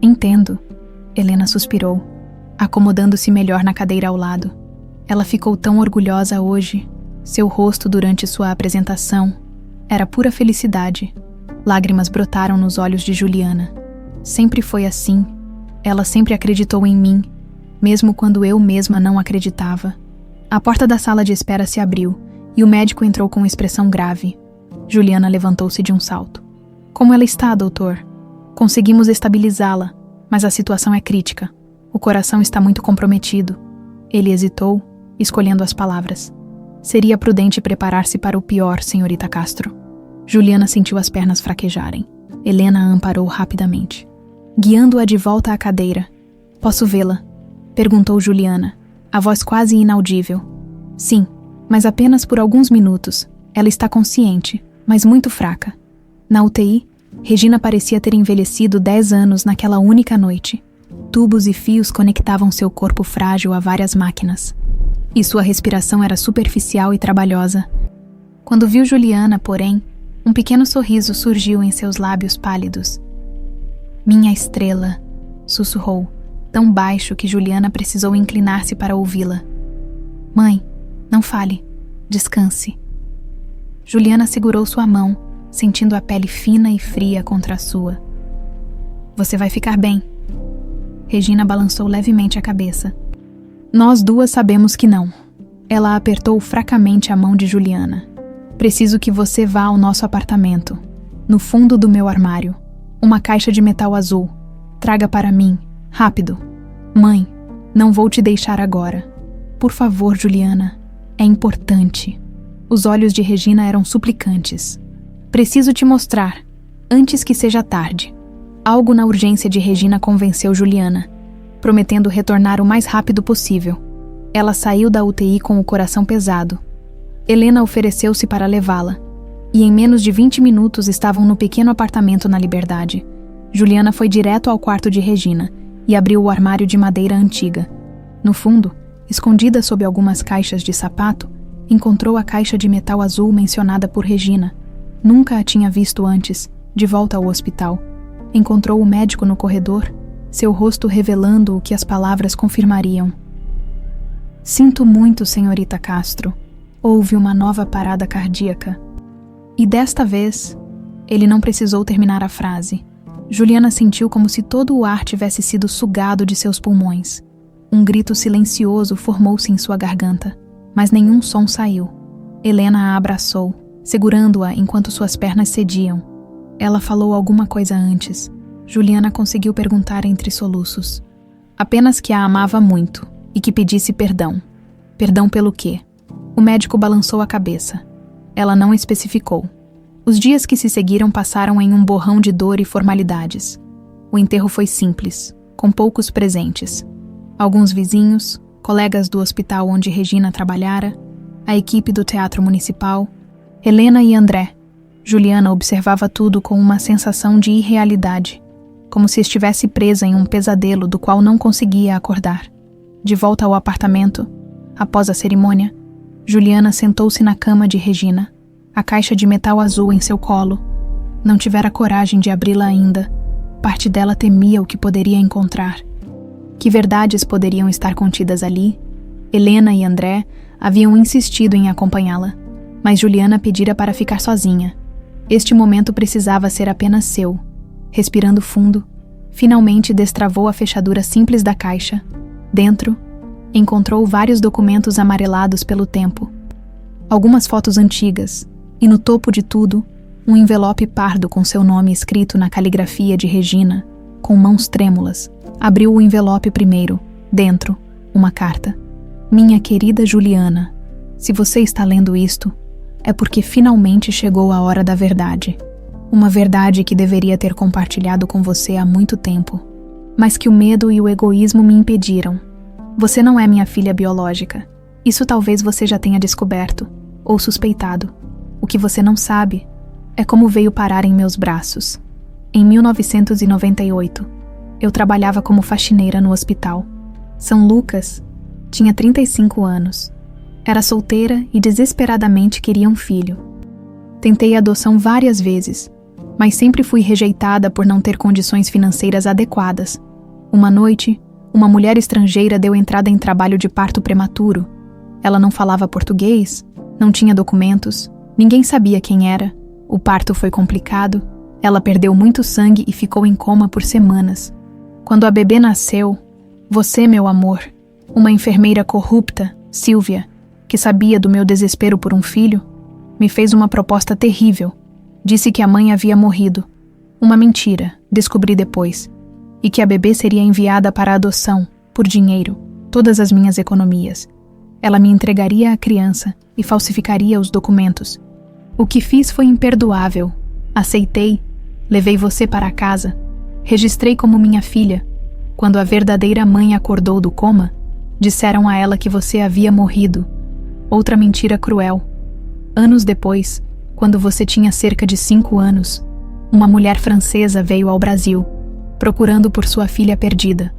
Entendo. Helena suspirou, acomodando-se melhor na cadeira ao lado. Ela ficou tão orgulhosa hoje. Seu rosto durante sua apresentação era pura felicidade. Lágrimas brotaram nos olhos de Juliana. Sempre foi assim. Ela sempre acreditou em mim, mesmo quando eu mesma não acreditava. A porta da sala de espera se abriu e o médico entrou com expressão grave. Juliana levantou-se de um salto. Como ela está, doutor? Conseguimos estabilizá-la, mas a situação é crítica. O coração está muito comprometido. Ele hesitou, escolhendo as palavras. Seria prudente preparar-se para o pior, senhorita Castro. Juliana sentiu as pernas fraquejarem. Helena a amparou rapidamente, guiando-a de volta à cadeira. Posso vê-la? Perguntou Juliana, a voz quase inaudível. Sim, mas apenas por alguns minutos. Ela está consciente, mas muito fraca. Na UTI, Regina parecia ter envelhecido 10 anos naquela única noite. Tubos e fios conectavam seu corpo frágil a várias máquinas. E sua respiração era superficial e trabalhosa. Quando viu Juliana, porém, um pequeno sorriso surgiu em seus lábios pálidos. Minha estrela, sussurrou, tão baixo que Juliana precisou inclinar-se para ouvi-la. Mãe, não fale. Descanse. Juliana segurou sua mão, sentindo a pele fina e fria contra a sua. Você vai ficar bem. Regina balançou levemente a cabeça. Nós duas sabemos que não. Ela apertou fracamente a mão de Juliana. Preciso que você vá ao nosso apartamento, no fundo do meu armário. Uma caixa de metal azul. Traga para mim, rápido. Mãe, não vou te deixar agora. Por favor, Juliana, é importante. Os olhos de Regina eram suplicantes. Preciso te mostrar. Antes que seja tarde. Algo na urgência de Regina convenceu Juliana, prometendo retornar o mais rápido possível. Ela saiu da UTI com o coração pesado. Helena ofereceu-se para levá-la, e em menos de 20 minutos estavam no pequeno apartamento na Liberdade. Juliana foi direto ao quarto de Regina e abriu o armário de madeira antiga. No fundo, escondida sob algumas caixas de sapato, encontrou a caixa de metal azul mencionada por Regina. Nunca a tinha visto antes, de volta ao hospital. Encontrou o médico no corredor, seu rosto revelando o que as palavras confirmariam. Sinto muito, senhorita Castro. Houve uma nova parada cardíaca. E desta vez, ele não precisou terminar a frase. Juliana sentiu como se todo o ar tivesse sido sugado de seus pulmões. Um grito silencioso formou-se em sua garganta, mas nenhum som saiu. Helena a abraçou, segurando-a enquanto suas pernas cediam. Ela falou alguma coisa antes. Juliana conseguiu perguntar entre soluços. Apenas que a amava muito e que pedisse perdão. Perdão pelo quê? O médico balançou a cabeça. Ela não especificou. Os dias que se seguiram passaram em um borrão de dor e formalidades. O enterro foi simples, com poucos presentes. Alguns vizinhos, colegas do hospital onde Regina trabalhara, a equipe do Teatro Municipal, Helena e André. Juliana observava tudo com uma sensação de irrealidade, como se estivesse presa em um pesadelo do qual não conseguia acordar. De volta ao apartamento, após a cerimônia, Juliana sentou-se na cama de Regina, a caixa de metal azul em seu colo. Não tivera coragem de abri-la ainda. Parte dela temia o que poderia encontrar. Que verdades poderiam estar contidas ali? Helena e André haviam insistido em acompanhá-la, mas Juliana pedira para ficar sozinha. Este momento precisava ser apenas seu. Respirando fundo, finalmente destravou a fechadura simples da caixa. Dentro, encontrou vários documentos amarelados pelo tempo. Algumas fotos antigas, e no topo de tudo, um envelope pardo com seu nome escrito na caligrafia de Regina, com mãos trêmulas. Abriu o envelope primeiro. Dentro, uma carta. Minha querida Juliana, se você está lendo isto, é porque finalmente chegou a hora da verdade. Uma verdade que deveria ter compartilhado com você há muito tempo, mas que o medo e o egoísmo me impediram. Você não é minha filha biológica. Isso talvez você já tenha descoberto, ou suspeitado. O que você não sabe é como veio parar em meus braços. Em 1998, eu trabalhava como faxineira no hospital. São Lucas tinha 35 anos. Era solteira e desesperadamente queria um filho. Tentei a adoção várias vezes, mas sempre fui rejeitada por não ter condições financeiras adequadas. Uma noite, uma mulher estrangeira deu entrada em trabalho de parto prematuro. Ela não falava português, não tinha documentos, ninguém sabia quem era. O parto foi complicado, ela perdeu muito sangue e ficou em coma por semanas. Quando a bebê nasceu, você, meu amor, uma enfermeira corrupta, Silvia, que sabia do meu desespero por um filho, me fez uma proposta terrível. Disse que a mãe havia morrido. Uma mentira, descobri depois. E que a bebê seria enviada para a adoção, por dinheiro, todas as minhas economias. Ela me entregaria a criança e falsificaria os documentos. O que fiz foi imperdoável. Aceitei, levei você para casa, registrei como minha filha. Quando a verdadeira mãe acordou do coma, disseram a ela que você havia morrido. Outra mentira cruel. Anos depois, quando você tinha cerca de 5 anos, uma mulher francesa veio ao Brasil, procurando por sua filha perdida.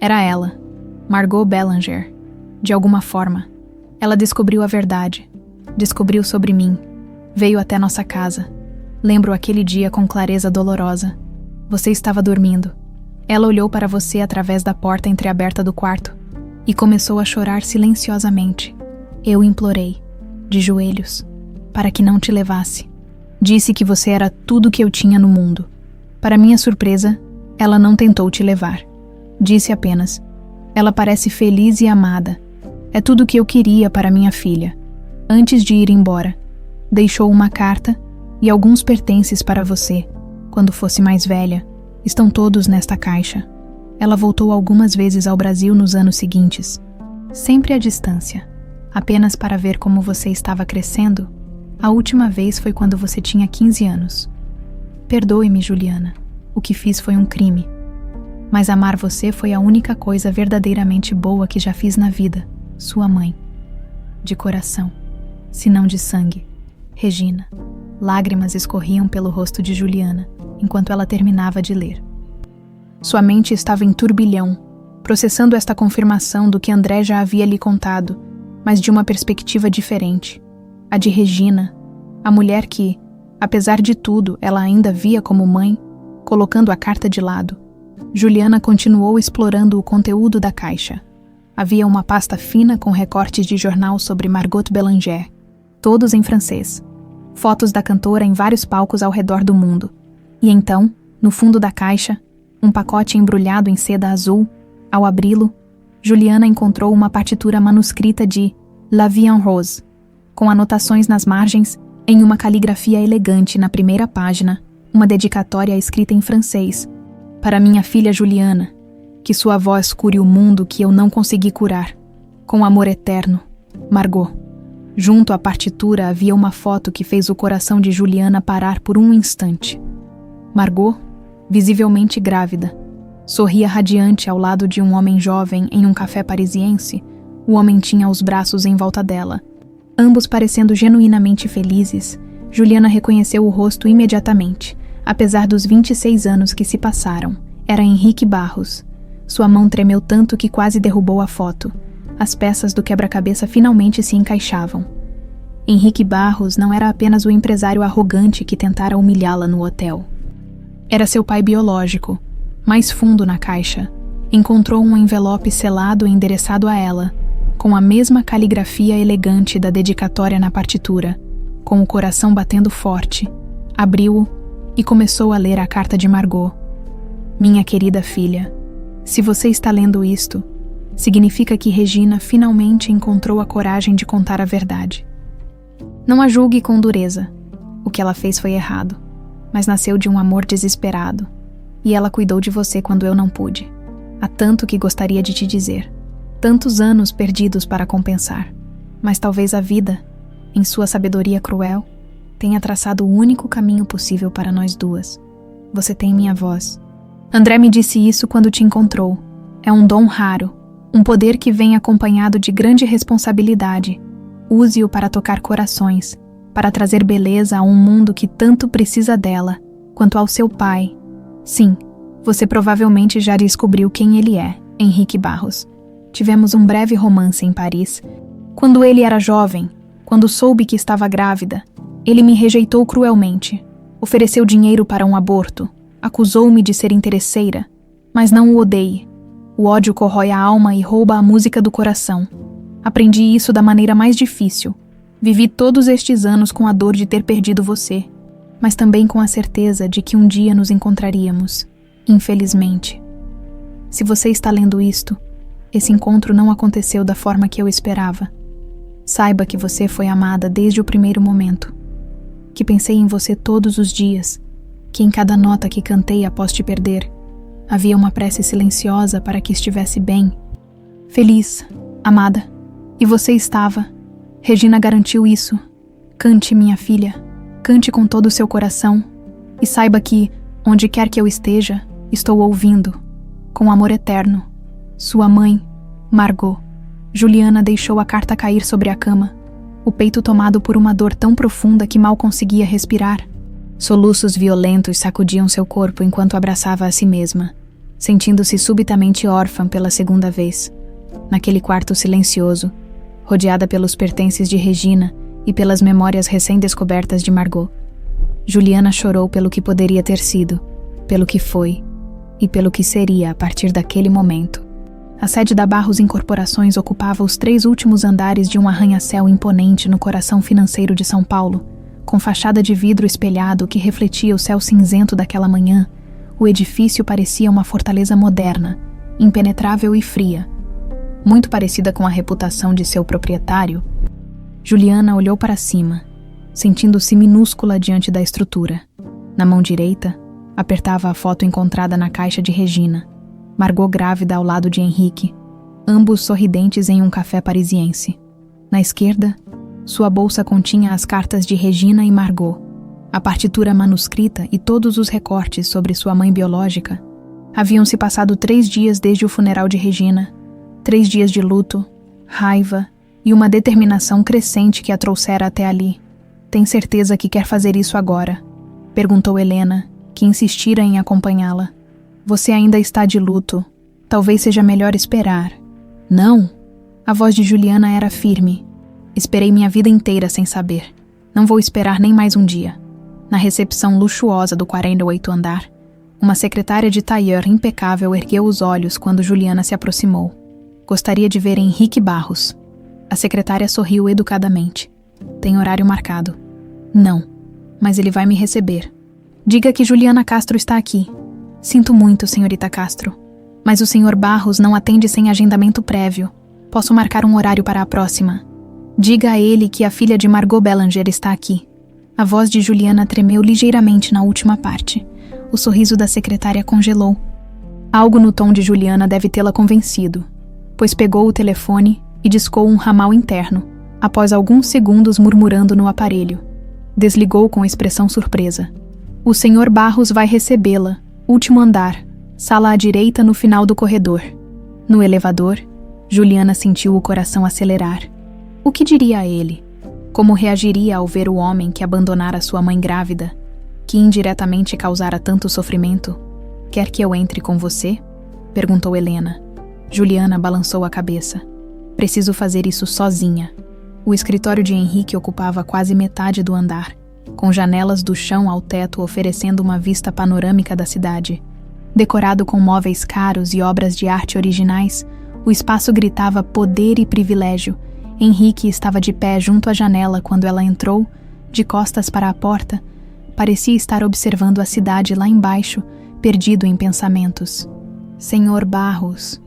Era ela, Margot Belanger. De alguma forma, ela descobriu a verdade. Descobriu sobre mim. Veio até nossa casa. Lembro aquele dia com clareza dolorosa. Você estava dormindo. Ela olhou para você através da porta entreaberta do quarto e começou a chorar silenciosamente. Eu implorei, de joelhos, para que não te levasse. Disse que você era tudo que eu tinha no mundo. Para minha surpresa, ela não tentou te levar. Disse apenas, ela parece feliz e amada. É tudo o que eu queria para minha filha. Antes de ir embora, deixou uma carta e alguns pertences para você. Quando fosse mais velha, estão todos nesta caixa. Ela voltou algumas vezes ao Brasil nos anos seguintes, sempre à distância, apenas para ver como você estava crescendo. A última vez foi quando você tinha 15 anos. Perdoe-me, Juliana. O que fiz foi um crime. Mas amar você foi a única coisa verdadeiramente boa que já fiz na vida. Sua mãe. De coração, se não de sangue. Regina. Lágrimas escorriam pelo rosto de Juliana, enquanto ela terminava de ler. Sua mente estava em turbilhão, processando esta confirmação do que André já havia lhe contado, mas de uma perspectiva diferente. A de Regina, a mulher que, apesar de tudo, ela ainda via como mãe, colocando a carta de lado. Juliana continuou explorando o conteúdo da caixa. Havia uma pasta fina com recortes de jornal sobre Margot Bélanger, todos em francês. Fotos da cantora em vários palcos ao redor do mundo. E então, no fundo da caixa, um pacote embrulhado em seda azul. Ao abri-lo, Juliana encontrou uma partitura manuscrita de La Vie en Rose, com anotações nas margens, em uma caligrafia elegante na primeira página, uma dedicatória escrita em francês. Para minha filha Juliana, que sua voz cure o mundo que eu não consegui curar. Com amor eterno, Margot. Junto à partitura havia uma foto que fez o coração de Juliana parar por um instante. Margot, visivelmente grávida, sorria radiante ao lado de um homem jovem em um café parisiense. O homem tinha os braços em volta dela. Ambos parecendo genuinamente felizes, Juliana reconheceu o rosto imediatamente, apesar dos 26 anos que se passaram. Era Henrique Barros. Sua mão tremeu tanto que quase derrubou a foto. As peças do quebra-cabeça finalmente se encaixavam. Henrique Barros não era apenas o empresário arrogante que tentara humilhá-la no hotel. Era seu pai biológico. Mais fundo na caixa, encontrou um envelope selado e endereçado a ela, com a mesma caligrafia elegante da dedicatória na partitura, com o coração batendo forte. Abriu-o e começou a ler a carta de Margot. Minha querida filha, se você está lendo isto, significa que Regina finalmente encontrou a coragem de contar a verdade. Não a julgue com dureza. O que ela fez foi errado, mas nasceu de um amor desesperado. E ela cuidou de você quando eu não pude. Há tanto que gostaria de te dizer. Tantos anos perdidos para compensar. Mas talvez a vida, em sua sabedoria cruel, tenha traçado o único caminho possível para nós duas. Você tem minha voz. André me disse isso quando te encontrou. É um dom raro, um poder que vem acompanhado de grande responsabilidade. Use-o para tocar corações, para trazer beleza a um mundo que tanto precisa dela, quanto ao seu pai. Sim, você provavelmente já descobriu quem ele é, Henrique Barros. Tivemos um breve romance em Paris. Quando ele era jovem, quando soube que estava grávida, ele me rejeitou cruelmente. Ofereceu dinheiro para um aborto. Acusou-me de ser interesseira. Mas não o odeie. O ódio corrói a alma e rouba a música do coração. Aprendi isso da maneira mais difícil. Vivi todos estes anos com a dor de ter perdido você, mas também com a certeza de que um dia nos encontraríamos, infelizmente. Se você está lendo isto, esse encontro não aconteceu da forma que eu esperava. Saiba que você foi amada desde o primeiro momento, que pensei em você todos os dias, que em cada nota que cantei após te perder, havia uma prece silenciosa para que estivesse bem, feliz, amada. E você estava. Regina garantiu isso. Cante, minha filha. Cante com todo o seu coração. E saiba que, onde quer que eu esteja, estou ouvindo. Com amor eterno. Sua mãe, Margot. Juliana deixou a carta cair sobre a cama, o peito tomado por uma dor tão profunda que mal conseguia respirar. Soluços violentos sacudiam seu corpo enquanto abraçava a si mesma, sentindo-se subitamente órfã pela segunda vez. Naquele quarto silencioso, rodeada pelos pertences de Regina e pelas memórias recém-descobertas de Margot, Juliana chorou pelo que poderia ter sido, pelo que foi e pelo que seria a partir daquele momento. A sede da Barros Incorporações ocupava os 3 últimos andares de um arranha-céu imponente no coração financeiro de São Paulo, com fachada de vidro espelhado que refletia o céu cinzento daquela manhã. O edifício parecia uma fortaleza moderna, impenetrável e fria. Muito parecida com a reputação de seu proprietário, Juliana olhou para cima, sentindo-se minúscula diante da estrutura. Na mão direita, apertava a foto encontrada na caixa de Regina, Margot grávida ao lado de Henrique, ambos sorridentes em um café parisiense. Na esquerda, sua bolsa continha as cartas de Regina e Margot. A partitura manuscrita e todos os recortes sobre sua mãe biológica. Haviam se passado 3 dias desde o funeral de Regina, 3 dias de luto, raiva e uma determinação crescente que a trouxera até ali. Tem certeza que quer fazer isso agora? Perguntou Helena, que insistira em acompanhá-la. Você ainda está de luto. Talvez seja melhor esperar. Não! A voz de Juliana era firme. Esperei minha vida inteira sem saber. Não vou esperar nem mais um dia. Na recepção luxuosa do 48º andar, uma secretária de tailleur impecável ergueu os olhos quando Juliana se aproximou. Gostaria de ver Henrique Barros. A secretária sorriu educadamente. Tem horário marcado. Não, mas ele vai me receber. Diga que Juliana Castro está aqui. Sinto muito, senhorita Castro, mas o senhor Barros não atende sem agendamento prévio. Posso marcar um horário para a próxima. Diga a ele que a filha de Margot Belanger está aqui. A voz de Juliana tremeu ligeiramente na última parte. O sorriso da secretária congelou. Algo no tom de Juliana deve tê-la convencido, pois pegou o telefone e discou um ramal interno, após alguns segundos murmurando no aparelho. Desligou com expressão surpresa. O senhor Barros vai recebê-la. Último andar. Sala à direita no final do corredor. No elevador, Juliana sentiu o coração acelerar. O que diria a ele? Como reagiria ao ver o homem que abandonara sua mãe grávida, que indiretamente causara tanto sofrimento? Quer que eu entre com você? Perguntou Helena. Juliana balançou a cabeça. Preciso fazer isso sozinha. O escritório de Henrique ocupava quase metade do andar, com janelas do chão ao teto oferecendo uma vista panorâmica da cidade. Decorado com móveis caros e obras de arte originais, o espaço gritava poder e privilégio. Henrique estava de pé junto à janela quando ela entrou, de costas para a porta. Parecia estar observando a cidade lá embaixo, perdido em pensamentos. Senhor Barros,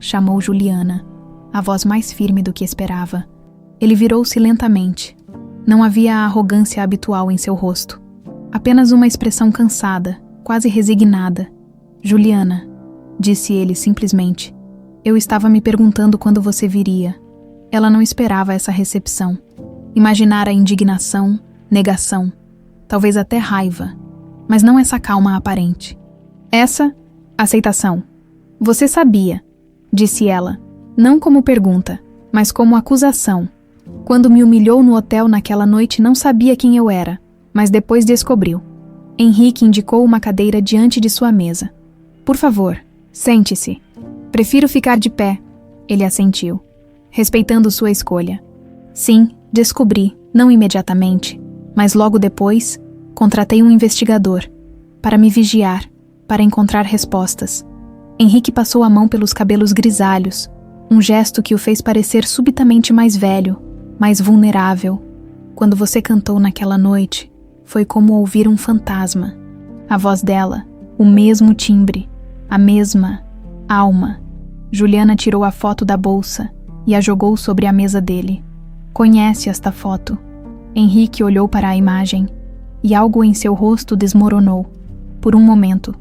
chamou Juliana, a voz mais firme do que esperava. Ele virou-se lentamente. Não havia a arrogância habitual em seu rosto. Apenas uma expressão cansada, quase resignada. Juliana, disse ele simplesmente. Eu estava me perguntando quando você viria. Ela não esperava essa recepção. Imaginara indignação, negação, talvez até raiva, mas não essa calma aparente. Essa, aceitação. Você sabia, disse ela, não como pergunta, mas como acusação. Quando me humilhou no hotel naquela noite não sabia quem eu era, mas depois descobriu. Henrique indicou uma cadeira diante de sua mesa. Por favor, sente-se. Prefiro ficar de pé, ele assentiu, respeitando sua escolha. Sim, descobri, não imediatamente, mas logo depois, contratei um investigador, para me vigiar, para encontrar respostas. Henrique passou a mão pelos cabelos grisalhos, um gesto que o fez parecer subitamente mais velho, mais vulnerável. Quando você cantou naquela noite, foi como ouvir um fantasma. A voz dela, o mesmo timbre, a mesma alma. Juliana tirou a foto da bolsa e a jogou sobre a mesa dele. Conhece esta foto? Henrique olhou para a imagem e algo em seu rosto desmoronou. Por um momento,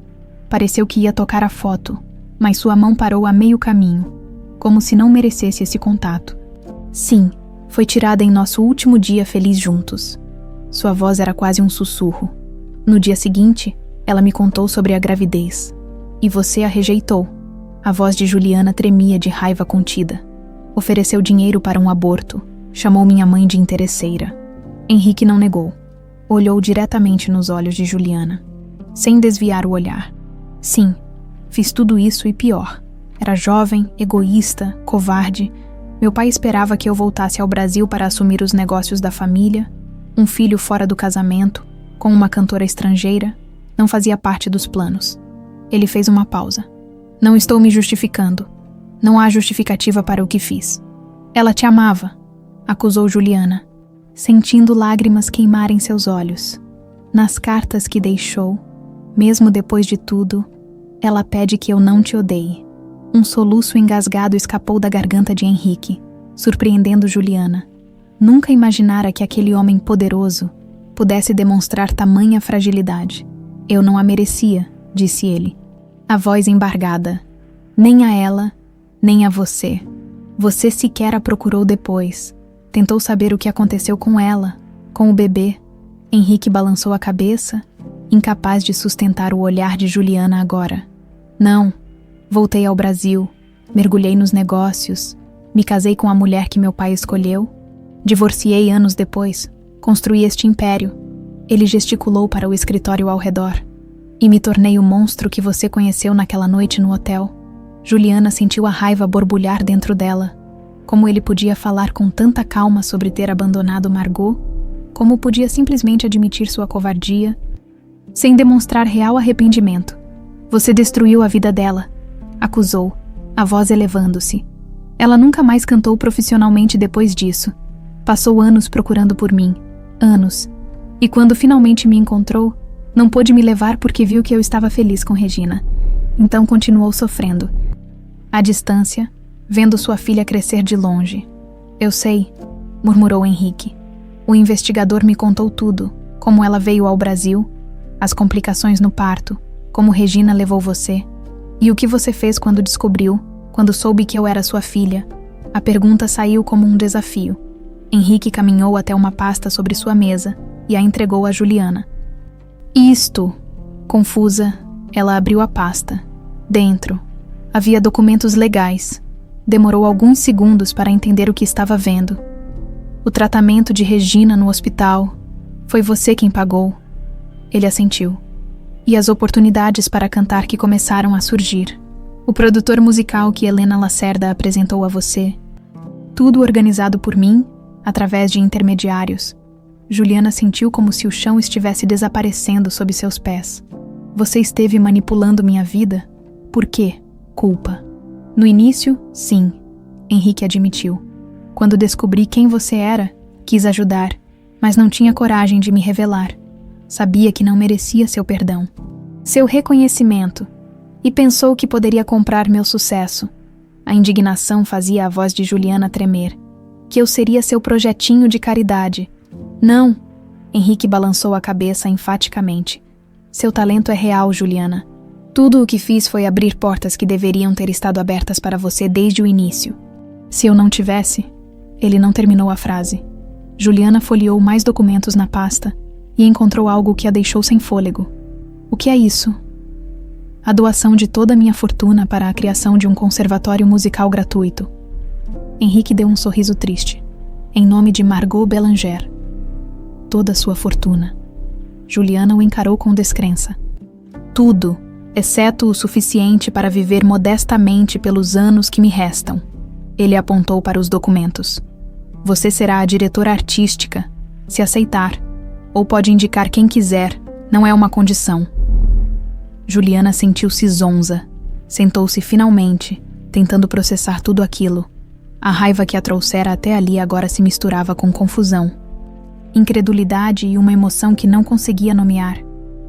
pareceu que ia tocar a foto, mas sua mão parou a meio caminho, como se não merecesse esse contato. Sim, foi tirada em nosso último dia feliz juntos. Sua voz era quase um sussurro. No dia seguinte, ela me contou sobre a gravidez. E você a rejeitou. A voz de Juliana tremia de raiva contida. Ofereceu dinheiro para um aborto. Chamou minha mãe de interesseira. Henrique não negou. Olhou diretamente nos olhos de Juliana, sem desviar o olhar. Sim, fiz tudo isso e pior. Era jovem, egoísta, covarde. Meu pai esperava que eu voltasse ao Brasil para assumir os negócios da família. Um filho fora do casamento, com uma cantora estrangeira, não fazia parte dos planos. Ele fez uma pausa. Não estou me justificando. Não há justificativa para o que fiz. Ela te amava, acusou Juliana, sentindo lágrimas queimarem seus olhos. Nas cartas que deixou, mesmo depois de tudo, ela pede que eu não te odeie. Um soluço engasgado escapou da garganta de Henrique, surpreendendo Juliana. Nunca imaginara que aquele homem poderoso pudesse demonstrar tamanha fragilidade. Eu não a merecia, disse ele. A voz embargada. Nem a ela, nem a você. Você sequer a procurou depois. Tentou saber o que aconteceu com ela, com o bebê. Henrique balançou a cabeça, incapaz de sustentar o olhar de Juliana agora. Não, voltei ao Brasil, mergulhei nos negócios, me casei com a mulher que meu pai escolheu, divorciei anos depois, construí este império. Ele gesticulou para o escritório ao redor. E me tornei o monstro que você conheceu naquela noite no hotel. Juliana sentiu a raiva borbulhar dentro dela. Como ele podia falar com tanta calma sobre ter abandonado Margot? Como podia simplesmente admitir sua covardia, sem demonstrar real arrependimento? Você destruiu a vida dela, acusou, a voz elevando-se. Ela nunca mais cantou profissionalmente depois disso. Passou anos procurando por mim, anos. E quando finalmente me encontrou, não pôde me levar porque viu que eu estava feliz com Regina. Então continuou sofrendo. À distância, vendo sua filha crescer de longe. Eu sei, murmurou Henrique. O investigador me contou tudo, como ela veio ao Brasil, as complicações no parto, como Regina levou você, e o que você fez quando descobriu, quando soube que eu era sua filha. A pergunta saiu como um desafio. Henrique caminhou até uma pasta sobre sua mesa e a entregou a Juliana. Isto! Confusa, ela abriu a pasta. Dentro, havia documentos legais. Demorou alguns segundos para entender o que estava vendo. O tratamento de Regina no hospital. Foi você quem pagou. Ele assentiu. E as oportunidades para cantar que começaram a surgir. O produtor musical que Helena Lacerda apresentou a você. Tudo organizado por mim, através de intermediários. Juliana sentiu como se o chão estivesse desaparecendo sob seus pés. Você esteve manipulando minha vida? Por quê? Culpa. No início, sim, Henrique admitiu. Quando descobri quem você era, quis ajudar, mas não tinha coragem de me revelar. Sabia que não merecia seu perdão, seu reconhecimento, e pensou que poderia comprar meu sucesso. A indignação fazia a voz de Juliana tremer. Que eu seria seu projetinho de caridade. Não, Henrique balançou a cabeça enfaticamente. Seu talento é real, Juliana. Tudo o que fiz foi abrir portas que deveriam ter estado abertas para você desde o início. Se eu não tivesse... Ele não terminou a frase. Juliana folheou mais documentos na pasta e encontrou algo que a deixou sem fôlego. O que é isso? A doação de toda a minha fortuna para a criação de um conservatório musical gratuito. Henrique deu um sorriso triste. Em nome de Margot Belanger. Toda a sua fortuna. Juliana o encarou com descrença. Tudo, exceto o suficiente para viver modestamente pelos anos que me restam. Ele apontou para os documentos. Você será a diretora artística, se aceitar, ou pode indicar quem quiser, não é uma condição. Juliana sentiu-se zonza. Sentou-se finalmente, tentando processar tudo aquilo. A raiva que a trouxera até ali agora se misturava com confusão. Incredulidade e uma emoção que não conseguia nomear.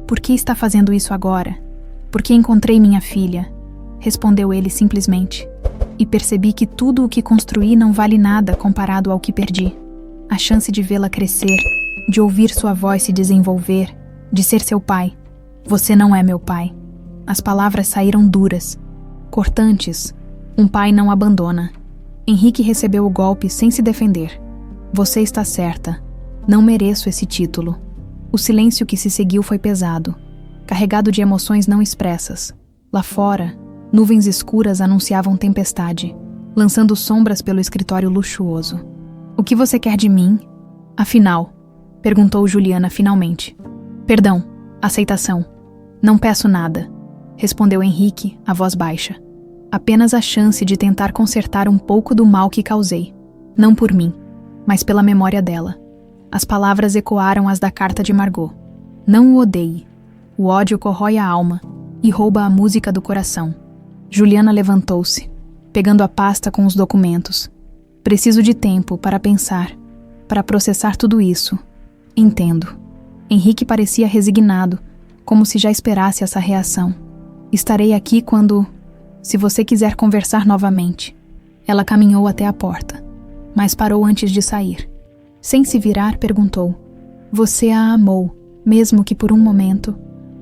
Por que está fazendo isso agora? Porque encontrei minha filha, respondeu ele simplesmente. E percebi que tudo o que construí não vale nada comparado ao que perdi. A chance de vê-la crescer, de ouvir sua voz se desenvolver, de ser seu pai. Você não é meu pai. As palavras saíram duras, cortantes. Um pai não abandona. Henrique recebeu o golpe sem se defender. Você está certa. Não mereço esse título. O silêncio que se seguiu foi pesado, carregado de emoções não expressas. Lá fora, nuvens escuras anunciavam tempestade, lançando sombras pelo escritório luxuoso. O que você quer de mim? Afinal, perguntou Juliana finalmente. Perdão, aceitação. Não peço nada, respondeu Henrique, a voz baixa. Apenas a chance de tentar consertar um pouco do mal que causei. Não por mim, mas pela memória dela. As palavras ecoaram as da carta de Margot. Não o odeie. O ódio corrói a alma e rouba a música do coração. Juliana levantou-se, pegando a pasta com os documentos. Preciso de tempo para pensar, para processar tudo isso. Entendo. Henrique parecia resignado, como se já esperasse essa reação. Estarei aqui quando... se você quiser conversar novamente. Ela caminhou até a porta, mas parou antes de sair. Sem se virar, perguntou. Você a amou, mesmo que por um momento.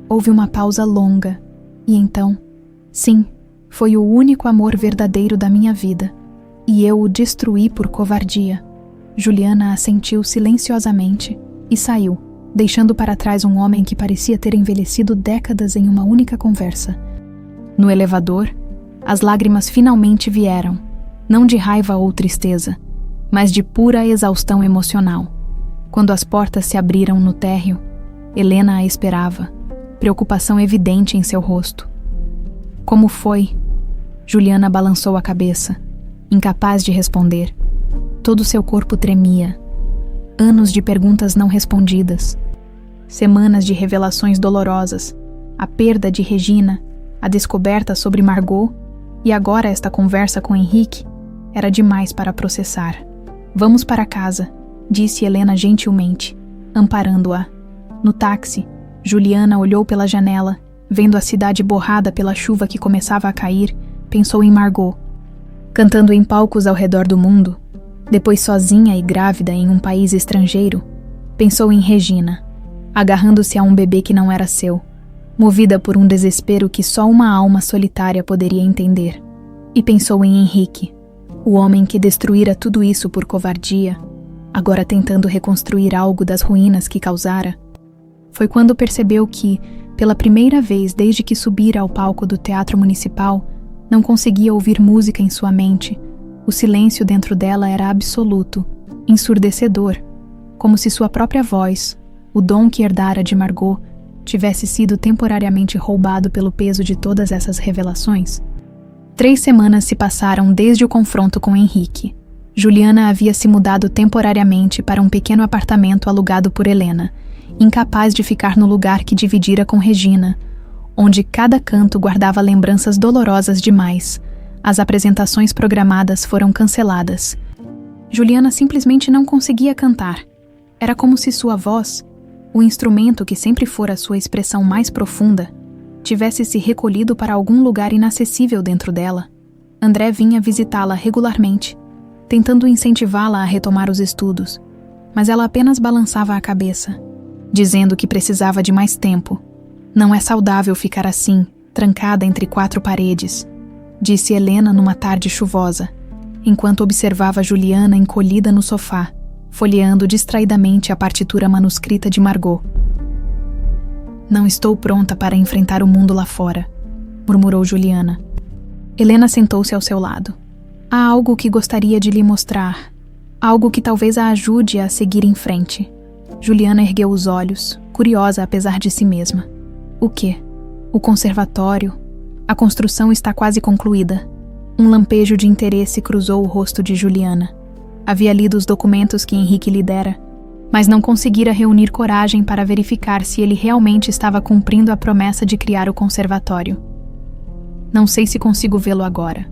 Houve uma pausa longa. E então... Sim, foi o único amor verdadeiro da minha vida. E eu o destruí por covardia. Juliana assentiu silenciosamente e saiu, deixando para trás um homem que parecia ter envelhecido décadas em uma única conversa. No elevador, as lágrimas finalmente vieram, não de raiva ou tristeza, mas de pura exaustão emocional. Quando as portas se abriram no térreo, Helena a esperava, preocupação evidente em seu rosto. Como foi? Juliana balançou a cabeça, incapaz de responder. Todo seu corpo tremia. Anos de perguntas não respondidas. Semanas de revelações dolorosas. A perda de Regina, a descoberta sobre Margot e agora esta conversa com Henrique era demais para processar. Vamos para casa, disse Helena gentilmente, amparando-a. No táxi, Juliana olhou pela janela, vendo a cidade borrada pela chuva que começava a cair, pensou em Margot, cantando em palcos ao redor do mundo, depois sozinha e grávida em um país estrangeiro, pensou em Regina, agarrando-se a um bebê que não era seu, movida por um desespero que só uma alma solitária poderia entender. E pensou em Henrique, o homem que destruíra tudo isso por covardia, agora tentando reconstruir algo das ruínas que causara. Foi quando percebeu que, pela primeira vez desde que subira ao palco do Teatro Municipal, não conseguia ouvir música em sua mente. O silêncio dentro dela era absoluto, ensurdecedor, como se sua própria voz, o dom que herdara de Margot, tivesse sido temporariamente roubado pelo peso de todas essas revelações. 3 semanas se passaram desde o confronto com Henrique. Juliana havia se mudado temporariamente para um pequeno apartamento alugado por Helena, incapaz de ficar no lugar que dividira com Regina, onde cada canto guardava lembranças dolorosas demais. As apresentações programadas foram canceladas. Juliana simplesmente não conseguia cantar. Era como se sua voz, o instrumento que sempre fora sua expressão mais profunda, tivesse se recolhido para algum lugar inacessível dentro dela. André vinha visitá-la regularmente, tentando incentivá-la a retomar os estudos, mas ela apenas balançava a cabeça, dizendo que precisava de mais tempo. Não é saudável ficar assim, trancada entre 4 paredes, disse Helena numa tarde chuvosa, enquanto observava Juliana encolhida no sofá, folheando distraidamente a partitura manuscrita de Margot. Não estou pronta para enfrentar o mundo lá fora, murmurou Juliana. Helena sentou-se ao seu lado. Há algo que gostaria de lhe mostrar, algo que talvez a ajude a seguir em frente. Juliana ergueu os olhos, curiosa apesar de si mesma. O quê? O conservatório? A construção está quase concluída. Um lampejo de interesse cruzou o rosto de Juliana. Havia lido os documentos que Henrique lhe dera, mas não conseguira reunir coragem para verificar se ele realmente estava cumprindo a promessa de criar o conservatório. Não sei se consigo vê-lo agora.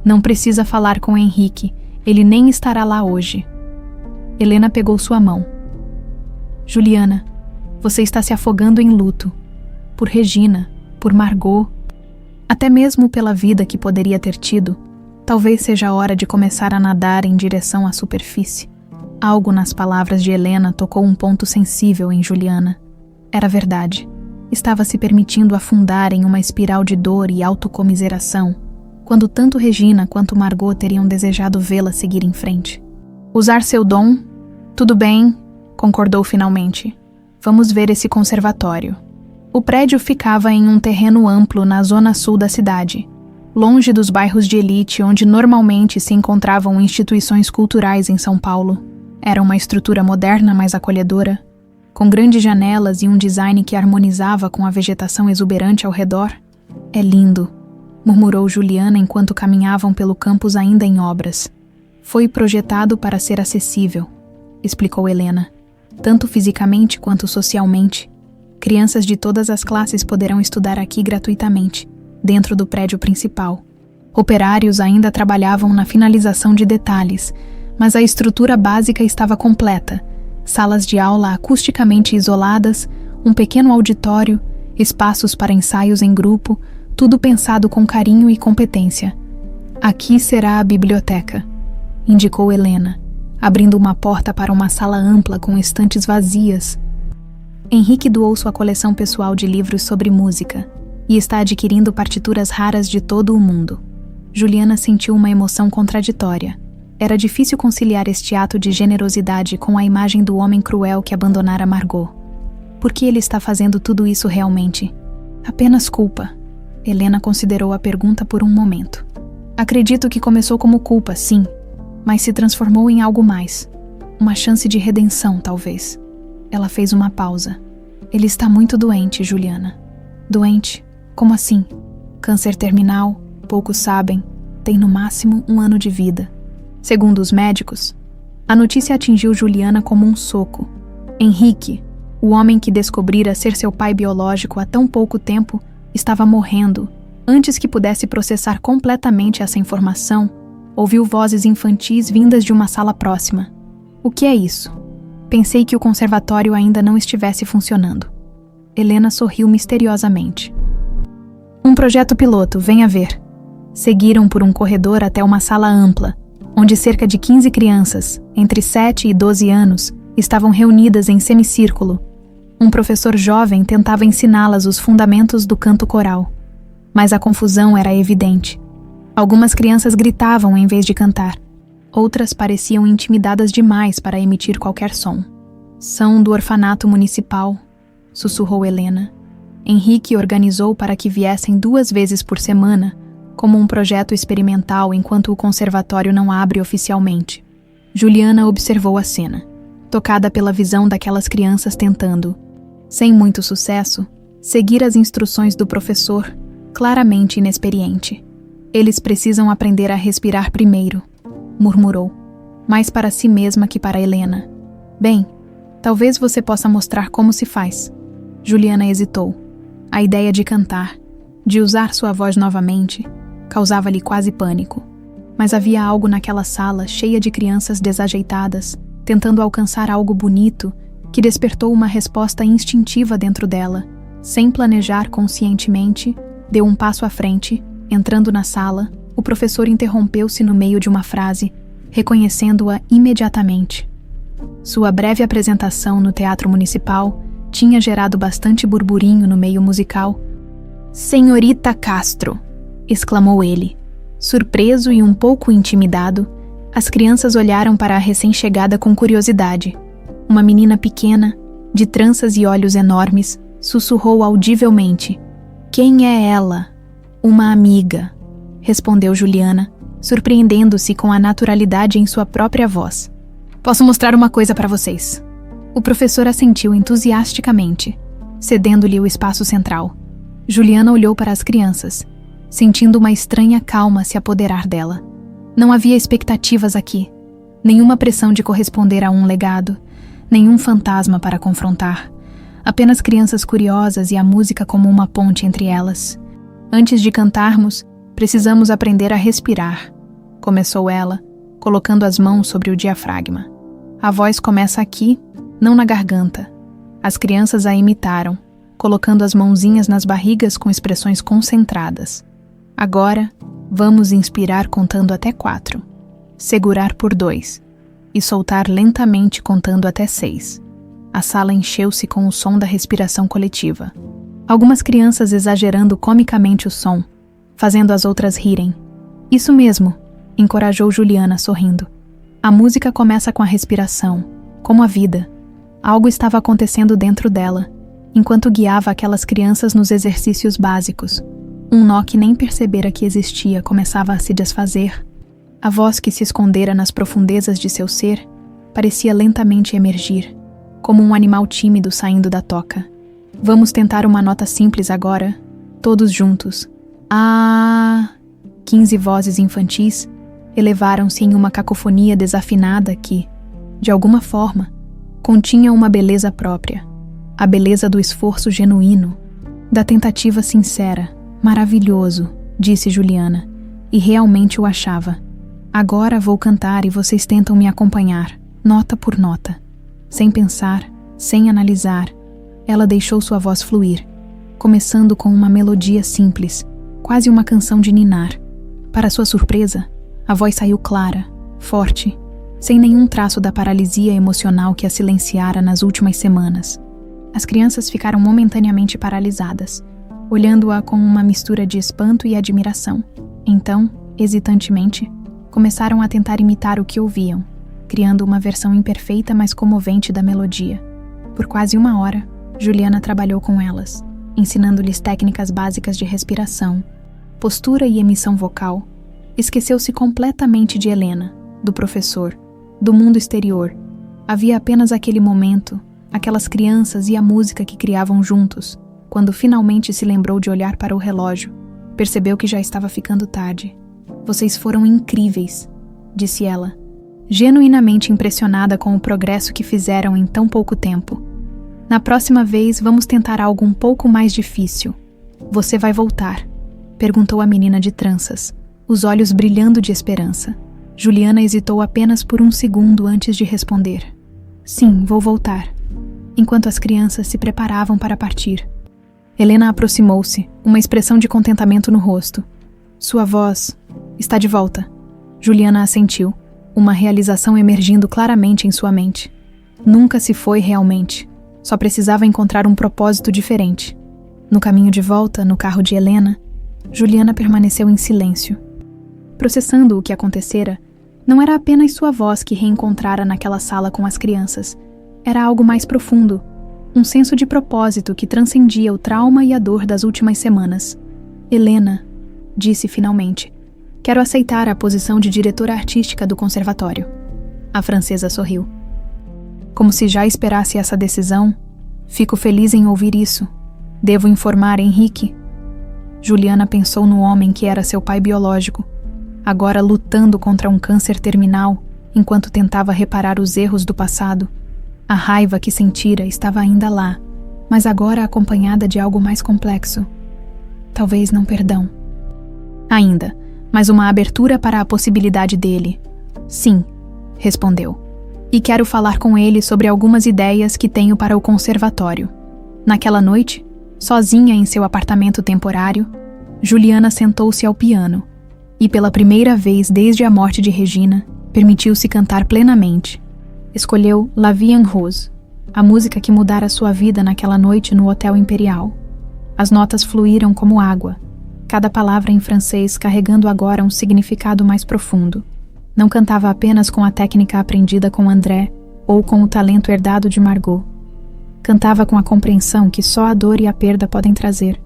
Não precisa falar com Henrique, ele nem estará lá hoje. Helena pegou sua mão. Juliana, você está se afogando em luto. Por Regina, por Margot, até mesmo pela vida que poderia ter tido. Talvez seja a hora de começar a nadar em direção à superfície. Algo nas palavras de Helena tocou um ponto sensível em Juliana. Era verdade. Estava se permitindo afundar em uma espiral de dor e autocomiseração, quando tanto Regina quanto Margot teriam desejado vê-la seguir em frente. Usar seu dom? Tudo bem, concordou finalmente. Vamos ver esse conservatório. O prédio ficava em um terreno amplo na zona sul da cidade, longe dos bairros de elite onde normalmente se encontravam instituições culturais em São Paulo. Era uma estrutura moderna, mas acolhedora, com grandes janelas e um design que harmonizava com a vegetação exuberante ao redor. É lindo, murmurou Juliana enquanto caminhavam pelo campus ainda em obras. Foi projetado para ser acessível, explicou Helena, tanto fisicamente quanto socialmente. Crianças de todas as classes poderão estudar aqui gratuitamente, dentro do prédio principal. Operários ainda trabalhavam na finalização de detalhes, mas a estrutura básica estava completa. Salas de aula acusticamente isoladas, um pequeno auditório, espaços para ensaios em grupo, tudo pensado com carinho e competência. Aqui será a biblioteca, indicou Helena, abrindo uma porta para uma sala ampla com estantes vazias. Henrique doou sua coleção pessoal de livros sobre música e está adquirindo partituras raras de todo o mundo. Juliana sentiu uma emoção contraditória. Era difícil conciliar este ato de generosidade com a imagem do homem cruel que abandonara Margot. Por que ele está fazendo tudo isso realmente? Apenas culpa. Helena considerou a pergunta por um momento. Acredito que começou como culpa, sim, mas se transformou em algo mais. Uma chance de redenção, talvez. Ela fez uma pausa. Ele está muito doente, Juliana. Doente? Como assim? Câncer terminal, poucos sabem, tem no máximo 1 ano de vida. Segundo os médicos, a notícia atingiu Juliana como um soco. Henrique, o homem que descobrira ser seu pai biológico há tão pouco tempo, estava morrendo. Antes que pudesse processar completamente essa informação, ouviu vozes infantis vindas de uma sala próxima. O que é isso? Pensei que o conservatório ainda não estivesse funcionando. Helena sorriu misteriosamente. Um projeto piloto, venha ver. Seguiram por um corredor até uma sala ampla, onde cerca de 15 crianças, entre 7 e 12 anos, estavam reunidas em semicírculo. Um professor jovem tentava ensiná-las os fundamentos do canto coral. Mas a confusão era evidente. Algumas crianças gritavam em vez de cantar. Outras pareciam intimidadas demais para emitir qualquer som. São do orfanato municipal, sussurrou Helena. Henrique organizou para que viessem 2 vezes por semana, como um projeto experimental enquanto o conservatório não abre oficialmente. Juliana observou a cena, tocada pela visão daquelas crianças tentando, sem muito sucesso, seguir as instruções do professor, claramente inexperiente. Eles precisam aprender a respirar primeiro, murmurou, mais para si mesma que para Helena. Bem, talvez você possa mostrar como se faz. Juliana hesitou. A ideia de cantar, de usar sua voz novamente, causava-lhe quase pânico. Mas havia algo naquela sala cheia de crianças desajeitadas, tentando alcançar algo bonito, que despertou uma resposta instintiva dentro dela. Sem planejar conscientemente, deu um passo à frente. Entrando na sala, o professor interrompeu-se no meio de uma frase, reconhecendo-a imediatamente. Sua breve apresentação no Teatro Municipal tinha gerado bastante burburinho no meio musical. "Senhorita Castro!" exclamou ele. Surpreso e um pouco intimidado, as crianças olharam para a recém-chegada com curiosidade. Uma menina pequena, de tranças e olhos enormes, sussurrou audivelmente: "Quem é ela?" "Uma amiga", respondeu Juliana, surpreendendo-se com a naturalidade em sua própria voz. "Posso mostrar uma coisa para vocês." O professor assentiu entusiasticamente, cedendo-lhe o espaço central. Juliana olhou para as crianças, sentindo uma estranha calma se apoderar dela. Não havia expectativas aqui, nenhuma pressão de corresponder a um legado, nenhum fantasma para confrontar. Apenas crianças curiosas e a música como uma ponte entre elas. "Antes de cantarmos, precisamos aprender a respirar", começou ela, colocando as mãos sobre o diafragma. "A voz começa aqui, não na garganta." As crianças a imitaram, colocando as mãozinhas nas barrigas com expressões concentradas. "Agora, vamos inspirar contando até 4, segurar por 2 e soltar lentamente contando até 6. A sala encheu-se com o som da respiração coletiva. Algumas crianças exagerando comicamente o som, fazendo as outras rirem. "Isso mesmo", encorajou Juliana, sorrindo. "A música começa com a respiração, como a vida." Algo estava acontecendo dentro dela, enquanto guiava aquelas crianças nos exercícios básicos. Um nó que nem percebera que existia começava a se desfazer. A voz que se escondera nas profundezas de seu ser parecia lentamente emergir, como um animal tímido saindo da toca. "Vamos tentar uma nota simples agora, todos juntos." "Ah!" 15 vozes infantis elevaram-se em uma cacofonia desafinada que, de alguma forma, continha uma beleza própria. A beleza do esforço genuíno, da tentativa sincera. "Maravilhoso", disse Juliana, e realmente o achava. "Agora vou cantar e vocês tentam me acompanhar, nota por nota." Sem pensar, sem analisar, ela deixou sua voz fluir, começando com uma melodia simples, quase uma canção de ninar. Para sua surpresa, a voz saiu clara, forte, sem nenhum traço da paralisia emocional que a silenciara nas últimas semanas. As crianças ficaram momentaneamente paralisadas, olhando-a com uma mistura de espanto e admiração. Então, hesitantemente, Começaram a tentar imitar o que ouviam, criando uma versão imperfeita mas comovente da melodia. Por quase 1 hora, Juliana trabalhou com elas, ensinando-lhes técnicas básicas de respiração, postura e emissão vocal. Esqueceu-se completamente de Helena, do professor, do mundo exterior. Havia apenas aquele momento, aquelas crianças e a música que criavam juntos. Quando finalmente se lembrou de olhar para o relógio, percebeu que já estava ficando tarde. "Vocês foram incríveis", disse ela, genuinamente impressionada com o progresso que fizeram em tão pouco tempo. "Na próxima vez vamos tentar algo um pouco mais difícil. Você vai voltar?", perguntou a menina de tranças, os olhos brilhando de esperança. Juliana hesitou apenas por 1 segundo antes de responder. "Sim, vou voltar", enquanto as crianças se preparavam para partir. Helena aproximou-se, uma expressão de contentamento no rosto. "Sua voz está de volta." Juliana assentiu, uma realização emergindo claramente em sua mente. Nunca se foi realmente. Só precisava encontrar um propósito diferente. No caminho de volta, no carro de Helena, Juliana permaneceu em silêncio. Processando o que acontecera, não era apenas sua voz que reencontrara naquela sala com as crianças. Era algo mais profundo, um senso de propósito que transcendia o trauma e a dor das últimas semanas. "Helena", disse finalmente, "quero aceitar a posição de diretora artística do conservatório." A francesa sorriu. "Como se já esperasse essa decisão, fico feliz em ouvir isso. Devo informar Henrique?" Juliana pensou no homem que era seu pai biológico, agora lutando contra um câncer terminal, enquanto tentava reparar os erros do passado. A raiva que sentira estava ainda lá, mas agora acompanhada de algo mais complexo. Talvez não perdão. Ainda, mas uma abertura para a possibilidade dele. "Sim", respondeu. "E quero falar com ele sobre algumas ideias que tenho para o conservatório." Naquela noite, sozinha em seu apartamento temporário, Juliana sentou-se ao piano e, pela primeira vez desde a morte de Regina, permitiu-se cantar plenamente. Escolheu La Vie en Rose, a música que mudara sua vida naquela noite no Hotel Imperial. As notas fluíram como água, cada palavra em francês carregando agora um significado mais profundo. Não cantava apenas com a técnica aprendida com André ou com o talento herdado de Margot. Cantava com a compreensão que só a dor e a perda podem trazer,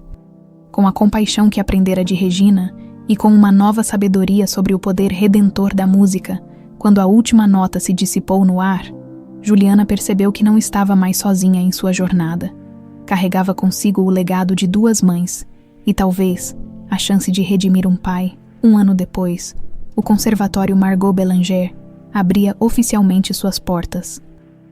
com a compaixão que aprendera de Regina e com uma nova sabedoria sobre o poder redentor da música. Quando a última nota se dissipou no ar, Juliana percebeu que não estava mais sozinha em sua jornada. Carregava consigo o legado de 2 mães e, talvez, a chance de redimir um pai. 1 ano depois, o Conservatório Margot Bélanger abria oficialmente suas portas.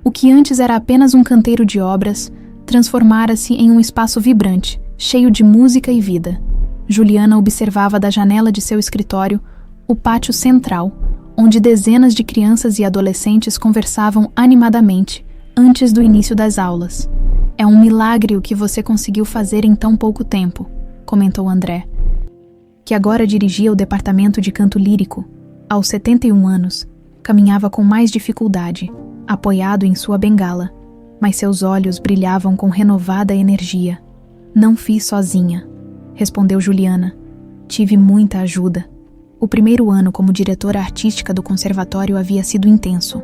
O que antes era apenas um canteiro de obras, transformara-se em um espaço vibrante, cheio de música e vida. Juliana observava da janela de seu escritório o pátio central, onde dezenas de crianças e adolescentes conversavam animadamente antes do início das aulas. "É um milagre o que você conseguiu fazer em tão pouco tempo", comentou André, que agora dirigia o departamento de canto lírico. Aos 71 anos, caminhava com mais dificuldade, apoiado em sua bengala, mas seus olhos brilhavam com renovada energia. "Não fiz sozinha", respondeu Juliana. "Tive muita ajuda." O primeiro ano como diretora artística do conservatório havia sido intenso.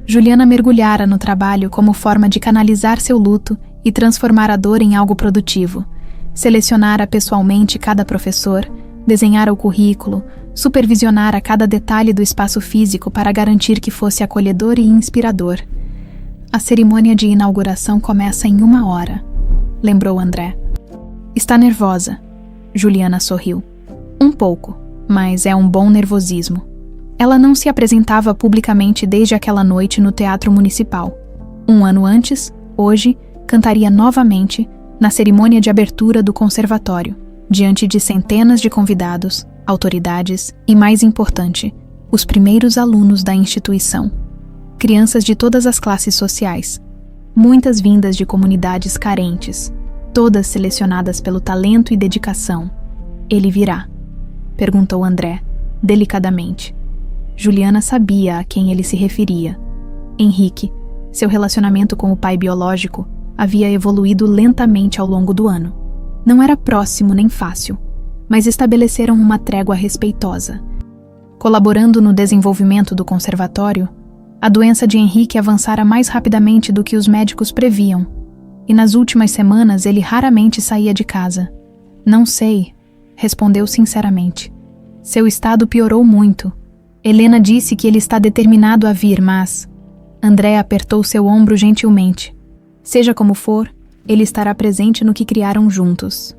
Juliana mergulhara no trabalho como forma de canalizar seu luto e transformar a dor em algo produtivo. Selecionara pessoalmente cada professor, desenhara o currículo, supervisionara cada detalhe do espaço físico para garantir que fosse acolhedor e inspirador. "A cerimônia de inauguração começa em 1 hora", lembrou André. "Está nervosa?" Juliana sorriu. "Um pouco, mas é um bom nervosismo." Ela não se apresentava publicamente desde aquela noite no Teatro Municipal. 1 ano antes, hoje, cantaria novamente na cerimônia de abertura do conservatório, diante de centenas de convidados, autoridades e, mais importante, os primeiros alunos da instituição. Crianças de todas as classes sociais, muitas vindas de comunidades carentes, todas selecionadas pelo talento e dedicação. "Ele virá?" perguntou André, delicadamente. Juliana sabia a quem ele se referia. Henrique, seu relacionamento com o pai biológico, havia evoluído lentamente ao longo do ano. Não era próximo nem fácil, mas estabeleceram uma trégua respeitosa. Colaborando no desenvolvimento do conservatório, a doença de Henrique avançara mais rapidamente do que os médicos previam, e nas últimas semanas ele raramente saía de casa. Não sei, respondeu sinceramente. Seu estado piorou muito. Helena disse que ele está determinado a vir, mas... André apertou seu ombro gentilmente. Seja como for, ele estará presente no que criaram juntos.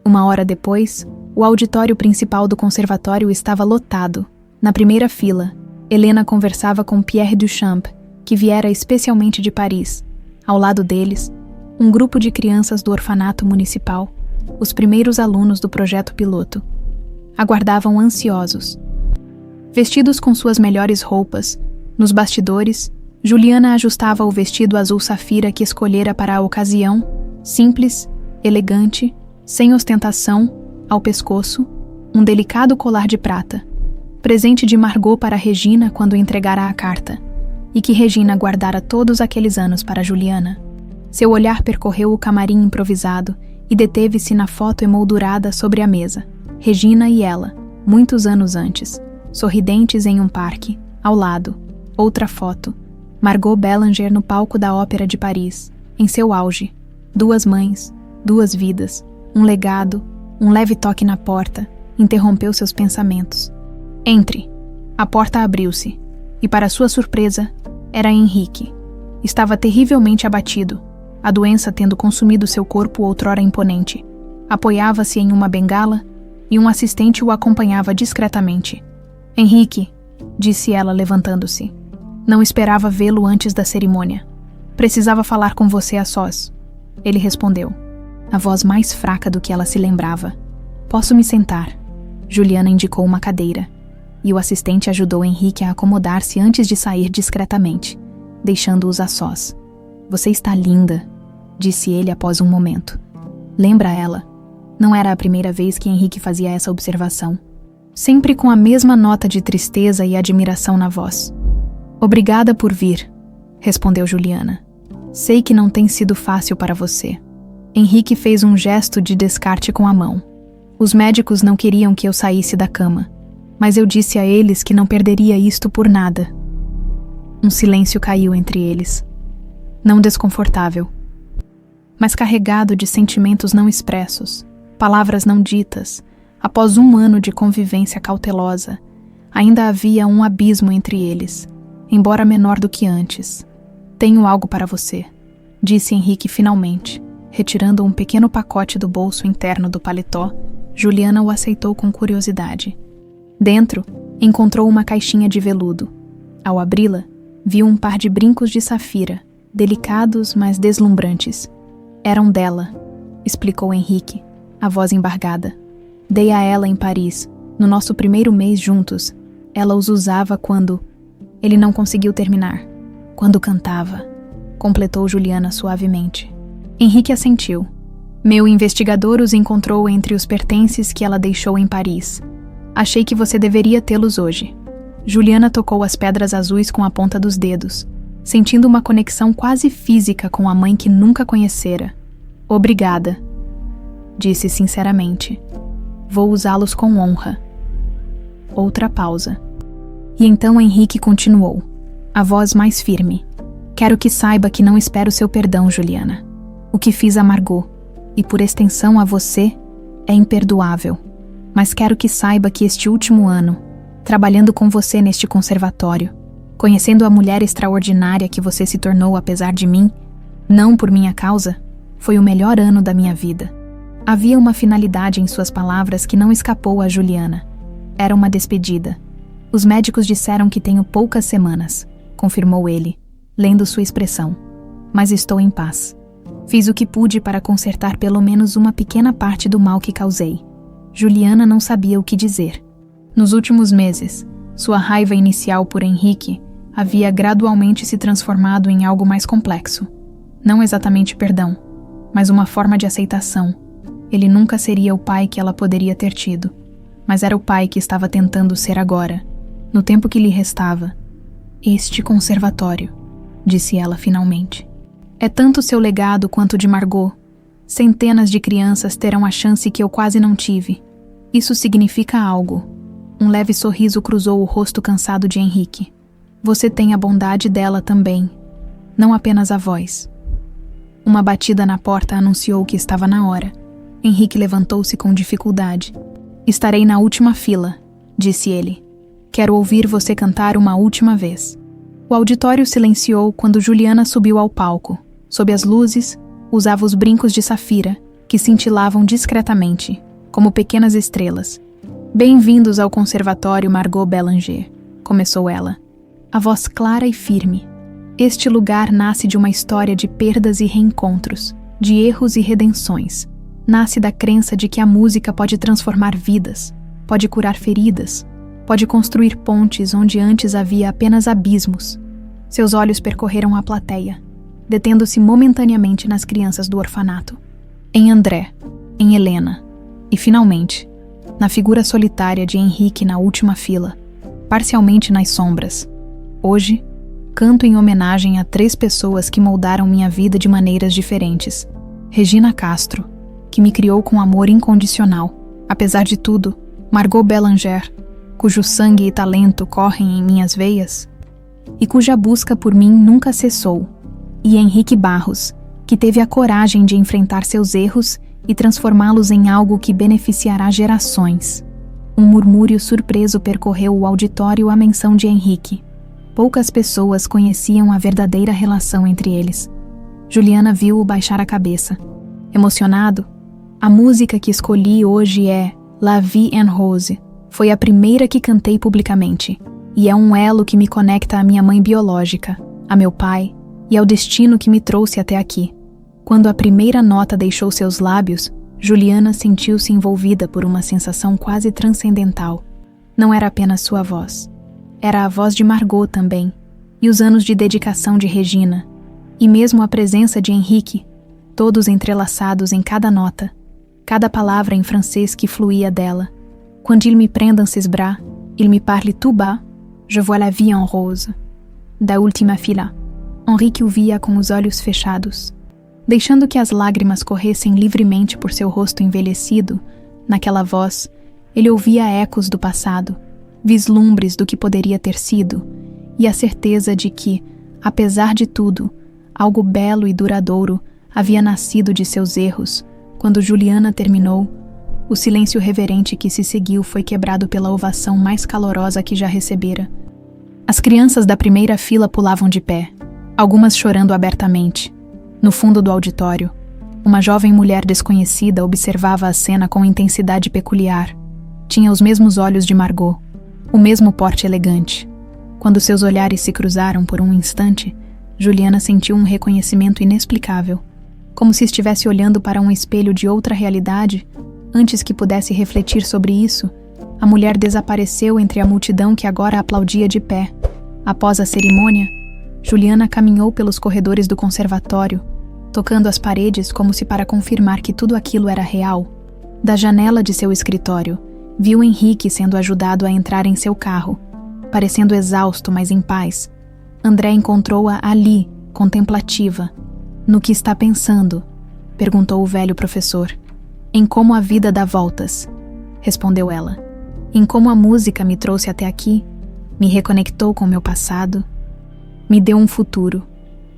Uma hora depois, o auditório principal do conservatório estava lotado. Na primeira fila, Helena conversava com Pierre Duchamp, que viera especialmente de Paris. Ao lado deles, um grupo de crianças do orfanato municipal, os primeiros alunos do projeto piloto. Aguardavam ansiosos. Vestidos com suas melhores roupas, nos bastidores, Juliana ajustava o vestido azul safira que escolhera para a ocasião, simples, elegante, sem ostentação, ao pescoço, um delicado colar de prata, presente de Margot para Regina quando entregara a carta, e que Regina guardara todos aqueles anos para Juliana. Seu olhar percorreu o camarim improvisado e deteve-se na foto emoldurada sobre a mesa. Regina e ela, muitos anos antes, sorridentes em um parque, ao lado, outra foto, Margot Bélanger no palco da Ópera de Paris, em seu auge, 2 mães, 2 vidas, um legado, um leve toque na porta, interrompeu seus pensamentos. Entre. A porta abriu-se, e para sua surpresa, era Henrique. Estava terrivelmente abatido, a doença tendo consumido seu corpo outrora imponente. Apoiava-se em uma bengala e um assistente o acompanhava discretamente. Henrique, disse ela levantando-se. Não esperava vê-lo antes da cerimônia. Precisava falar com você a sós. Ele respondeu, a voz mais fraca do que ela se lembrava. Posso me sentar? Juliana indicou uma cadeira, e o assistente ajudou Henrique a acomodar-se antes de sair discretamente, deixando-os a sós. Você está linda, disse ele após um momento. Lembra ela? Não era a primeira vez que Henrique fazia essa observação. Sempre com a mesma nota de tristeza e admiração na voz. Obrigada por vir, respondeu Juliana. Sei que não tem sido fácil para você. Henrique fez um gesto de descarte com a mão. Os médicos não queriam que eu saísse da cama, mas eu disse a eles que não perderia isto por nada. Um silêncio caiu entre eles. Não desconfortável, mas carregado de sentimentos não expressos, palavras não ditas. Após 1 ano de convivência cautelosa, ainda havia um abismo entre eles, embora menor do que antes. Tenho algo para você, disse Henrique finalmente. Retirando um pequeno pacote do bolso interno do paletó, Juliana o aceitou com curiosidade. Dentro, encontrou uma caixinha de veludo. Ao abri-la, viu um par de brincos de safira, delicados, mas deslumbrantes. Eram dela, explicou Henrique, a voz embargada. Dei a ela em Paris, no nosso primeiro mês juntos. Ela os usava quando... Ele não conseguiu terminar. Quando cantava, completou Juliana suavemente. Henrique assentiu. Meu investigador os encontrou entre os pertences que ela deixou em Paris. Achei que você deveria tê-los hoje. Juliana tocou as pedras azuis com a ponta dos dedos, sentindo uma conexão quase física com a mãe que nunca conhecera. Obrigada, disse sinceramente. Vou usá-los com honra. Outra pausa. E então Henrique continuou, a voz mais firme. Quero que saiba que não espero seu perdão, Juliana. O que fiz a Margot, e por extensão a você, é imperdoável. Mas quero que saiba que este último ano, trabalhando com você neste conservatório, conhecendo a mulher extraordinária que você se tornou apesar de mim, não por minha causa, foi o melhor ano da minha vida. Havia uma finalidade em suas palavras que não escapou a Juliana. Era uma despedida. Os médicos disseram que tenho poucas semanas, confirmou ele, lendo sua expressão. Mas estou em paz. Fiz o que pude para consertar pelo menos uma pequena parte do mal que causei. Juliana não sabia o que dizer. Nos últimos meses, sua raiva inicial por Henrique havia gradualmente se transformado em algo mais complexo. Não exatamente perdão, mas uma forma de aceitação. Ele nunca seria o pai que ela poderia ter tido, mas era o pai que estava tentando ser agora, no tempo que lhe restava. Este conservatório, disse ela finalmente. É tanto seu legado quanto de Margot. Centenas de crianças terão a chance que eu quase não tive. Isso significa algo. Um leve sorriso cruzou o rosto cansado de Henrique. Você tem a bondade dela também, não apenas a voz. Uma batida na porta anunciou que estava na hora. Henrique levantou-se com dificuldade. Estarei na última fila, disse ele. Quero ouvir você cantar uma última vez. O auditório silenciou quando Juliana subiu ao palco. Sob as luzes, usava os brincos de safira, que cintilavam discretamente, como pequenas estrelas. Bem-vindos ao Conservatório Margot Bélanger, começou ela. A voz clara e firme. Este lugar nasce de uma história de perdas e reencontros, de erros e redenções. Nasce da crença de que a música pode transformar vidas, pode curar feridas, pode construir pontes onde antes havia apenas abismos. Seus olhos percorreram a plateia, detendo-se momentaneamente nas crianças do orfanato, em André, em Helena e, finalmente, na figura solitária de Henrique na última fila, parcialmente nas sombras. Hoje, canto em homenagem a 3 pessoas que moldaram minha vida de maneiras diferentes. Regina Castro, que me criou com amor incondicional. Apesar de tudo, Margot Bélanger, cujo sangue e talento correm em minhas veias, e cuja busca por mim nunca cessou. E Henrique Barros, que teve a coragem de enfrentar seus erros e transformá-los em algo que beneficiará gerações. Um murmúrio surpreso percorreu o auditório à menção de Henrique. Poucas pessoas conheciam a verdadeira relação entre eles. Juliana viu-o baixar a cabeça. Emocionado, a música que escolhi hoje é La Vie en Rose. Foi a primeira que cantei publicamente, e é um elo que me conecta à minha mãe biológica, a meu pai e ao destino que me trouxe até aqui. Quando a primeira nota deixou seus lábios, Juliana sentiu-se envolvida por uma sensação quase transcendental. Não era apenas sua voz. Era a voz de Margot também, e os anos de dedicação de Regina, e mesmo a presença de Henrique, todos entrelaçados em cada nota, cada palavra em francês que fluía dela. Quand il me prend dans ses bras, il me parle tout bas, je vois la vie en rose. Da última fila, Henrique o via com os olhos fechados. Deixando que as lágrimas corressem livremente por seu rosto envelhecido, naquela voz, ele ouvia ecos do passado, vislumbres do que poderia ter sido, e a certeza de que, apesar de tudo, algo belo e duradouro havia nascido de seus erros. Quando Juliana terminou, o silêncio reverente que se seguiu foi quebrado pela ovação mais calorosa que já recebera. As crianças da primeira fila pulavam de pé, algumas chorando abertamente. No fundo do auditório, uma jovem mulher desconhecida observava a cena com intensidade peculiar. Tinha os mesmos olhos de Margot, o mesmo porte elegante. Quando seus olhares se cruzaram por um instante, Juliana sentiu um reconhecimento inexplicável, como se estivesse olhando para um espelho de outra realidade. Antes que pudesse refletir sobre isso, a mulher desapareceu entre a multidão que agora aplaudia de pé. Após a cerimônia, Juliana caminhou pelos corredores do conservatório, tocando as paredes como se para confirmar que tudo aquilo era real. Da janela de seu escritório, viu Henrique sendo ajudado a entrar em seu carro, parecendo exausto, mas em paz. André encontrou-a ali, contemplativa. No que está pensando? Perguntou o velho professor. Em como a vida dá voltas, respondeu ela. Em como a música me trouxe até aqui, me reconectou com meu passado, me deu um futuro.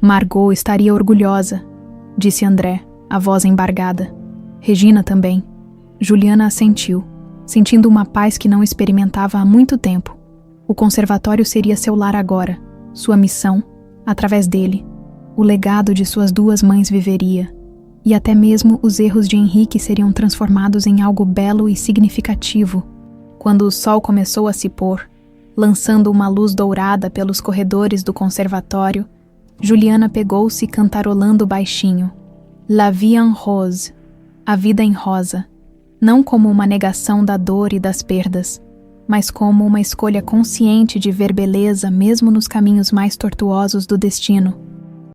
Margot estaria orgulhosa, disse André, a voz embargada. Regina também. Juliana assentiu, sentindo uma paz que não experimentava há muito tempo. O conservatório seria seu lar agora, sua missão, através dele. O legado de suas 2 mães viveria, e até mesmo os erros de Henrique seriam transformados em algo belo e significativo. Quando o sol começou a se pôr, lançando uma luz dourada pelos corredores do conservatório, Juliana pegou-se cantarolando baixinho. La vie en rose, a vida em rosa, não como uma negação da dor e das perdas, mas como uma escolha consciente de ver beleza mesmo nos caminhos mais tortuosos do destino.